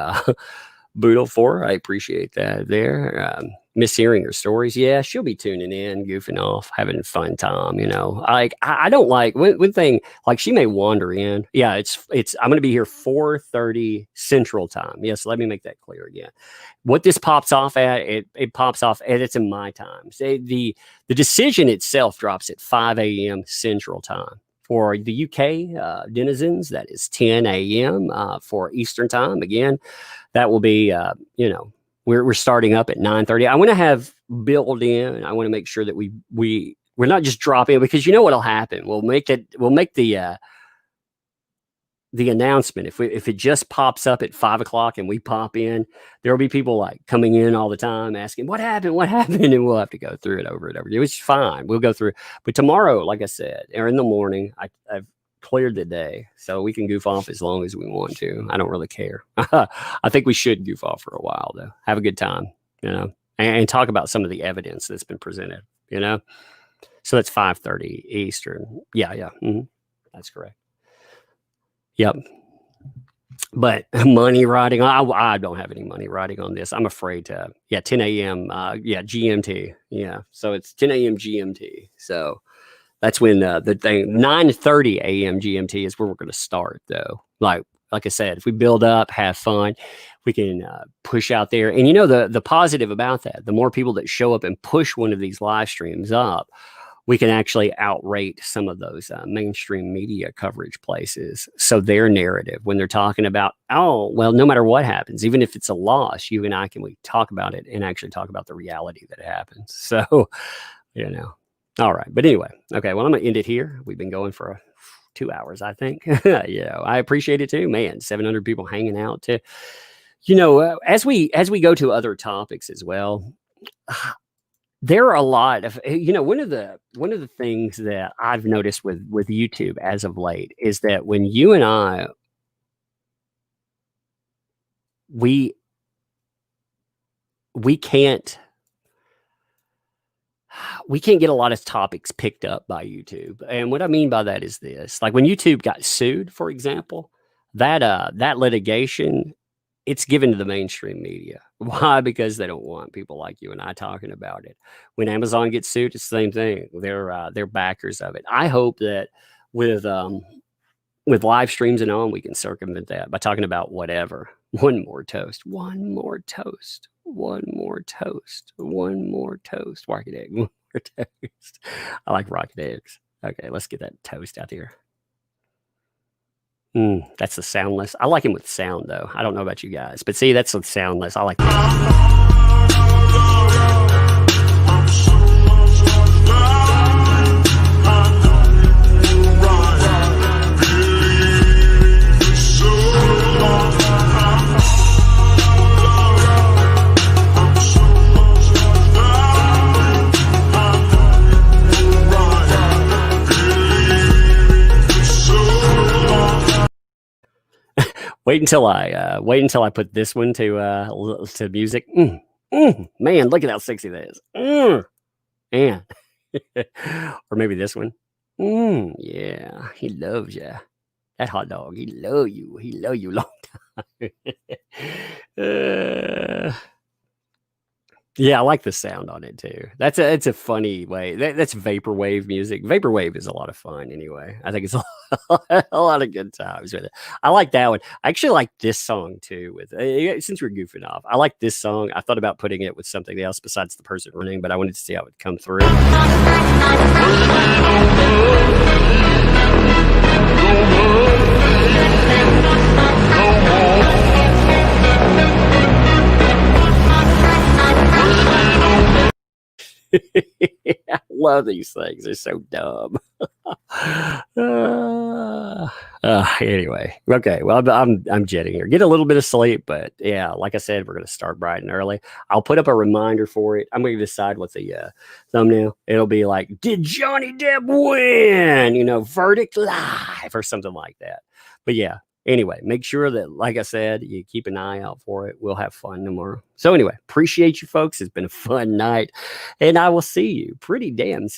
boodle for her. I appreciate that there. miss hearing her stories. Yeah, she'll be tuning in, goofing off, having a fun time. Like I don't like one thing. Like she may wander in. Yeah, it's. I'm going to be here 4:30 Central Time. Yes, let me make that clear again. What this pops off at, it pops off at it's in my time. So the decision itself drops at 5 a.m. Central Time. For the UK denizens, that is 10 a.m. For Eastern Time. Again, that will be we're starting up at 9:30. I want to have built in. I want to make sure that we're not just dropping, because you know what'll happen. We'll make the announcement. If it just pops up at 5 o'clock and we pop in, there'll be people like coming in all the time asking what happened, and we'll have to go through it over and over. It was fine. We'll go through. But tomorrow, like I said, or in the morning, I've cleared the day, so we can goof off as long as we want to. I don't really care. I think we should goof off for a while though. Have a good time, and talk about some of the evidence that's been presented. So that's 5:30 Eastern. Yeah. That's correct. Yep. But money riding, I don't have any money riding on this. I'm afraid to. 10 a.m. GMT. Yeah, so it's 10 a.m. GMT. So that's when the thing 9:30 a.m. GMT is where we're going to start, though. Like I said, if we build up, have fun, we can push out there. And the positive about that, the more people that show up and push one of these live streams up, we can actually outrate some of those mainstream media coverage places. So their narrative, when they're talking about, oh, well, no matter what happens, even if it's a loss, you and I we talk about it and actually talk about the reality that happens. So, all right. But anyway, okay, well, I'm going to end it here. We've been going for 2 hours, I think. I appreciate it too, man. 700 people hanging out too. As we go to other topics as well, there are a lot of, one of the things that I've noticed with YouTube as of late is that when you and I, we can't get a lot of topics picked up by YouTube. And what I mean by that is this, like when YouTube got sued, for example, that litigation, it's given to the mainstream media. Why? Because they don't want people like you and I talking about it. When Amazon gets sued, it's the same thing. They're backers of it. I hope that with live streams and on, we can circumvent that by talking about whatever. One more toast. One more toast. One more toast. One more toast. Rocket egg. One more toast. I like rocket eggs. Okay, let's get that toast out here. That's the soundless. I like him with sound, though. I don't know about you guys, but see, that's the soundless. I like that. Wait until I put this one to music. Man, look at how sexy that is. Man. Or maybe this one. Yeah, he loves you. That hot dog, he love you. He love you long time. Yeah, I like the sound on it too. It's a funny way. That's vaporwave music. Vaporwave is a lot of fun anyway. I think it's a lot of good times with it. I like that one. I actually like this song too. Since we're goofing off, I like this song. I thought about putting it with something else besides the person running, but I wanted to see how it would come through. I love these things. They're so dumb. Anyway, okay. Well, I'm jetting here. Get a little bit of sleep, but yeah, like I said, we're gonna start bright and early. I'll put up a reminder for it. I'm gonna decide what the thumbnail. It'll be like, "Did Johnny Depp win? Verdict live," or something like that. But yeah. Anyway, make sure that, like I said, you keep an eye out for it. We'll have fun tomorrow. So anyway, appreciate you folks. It's been a fun night, and I will see you pretty damn soon.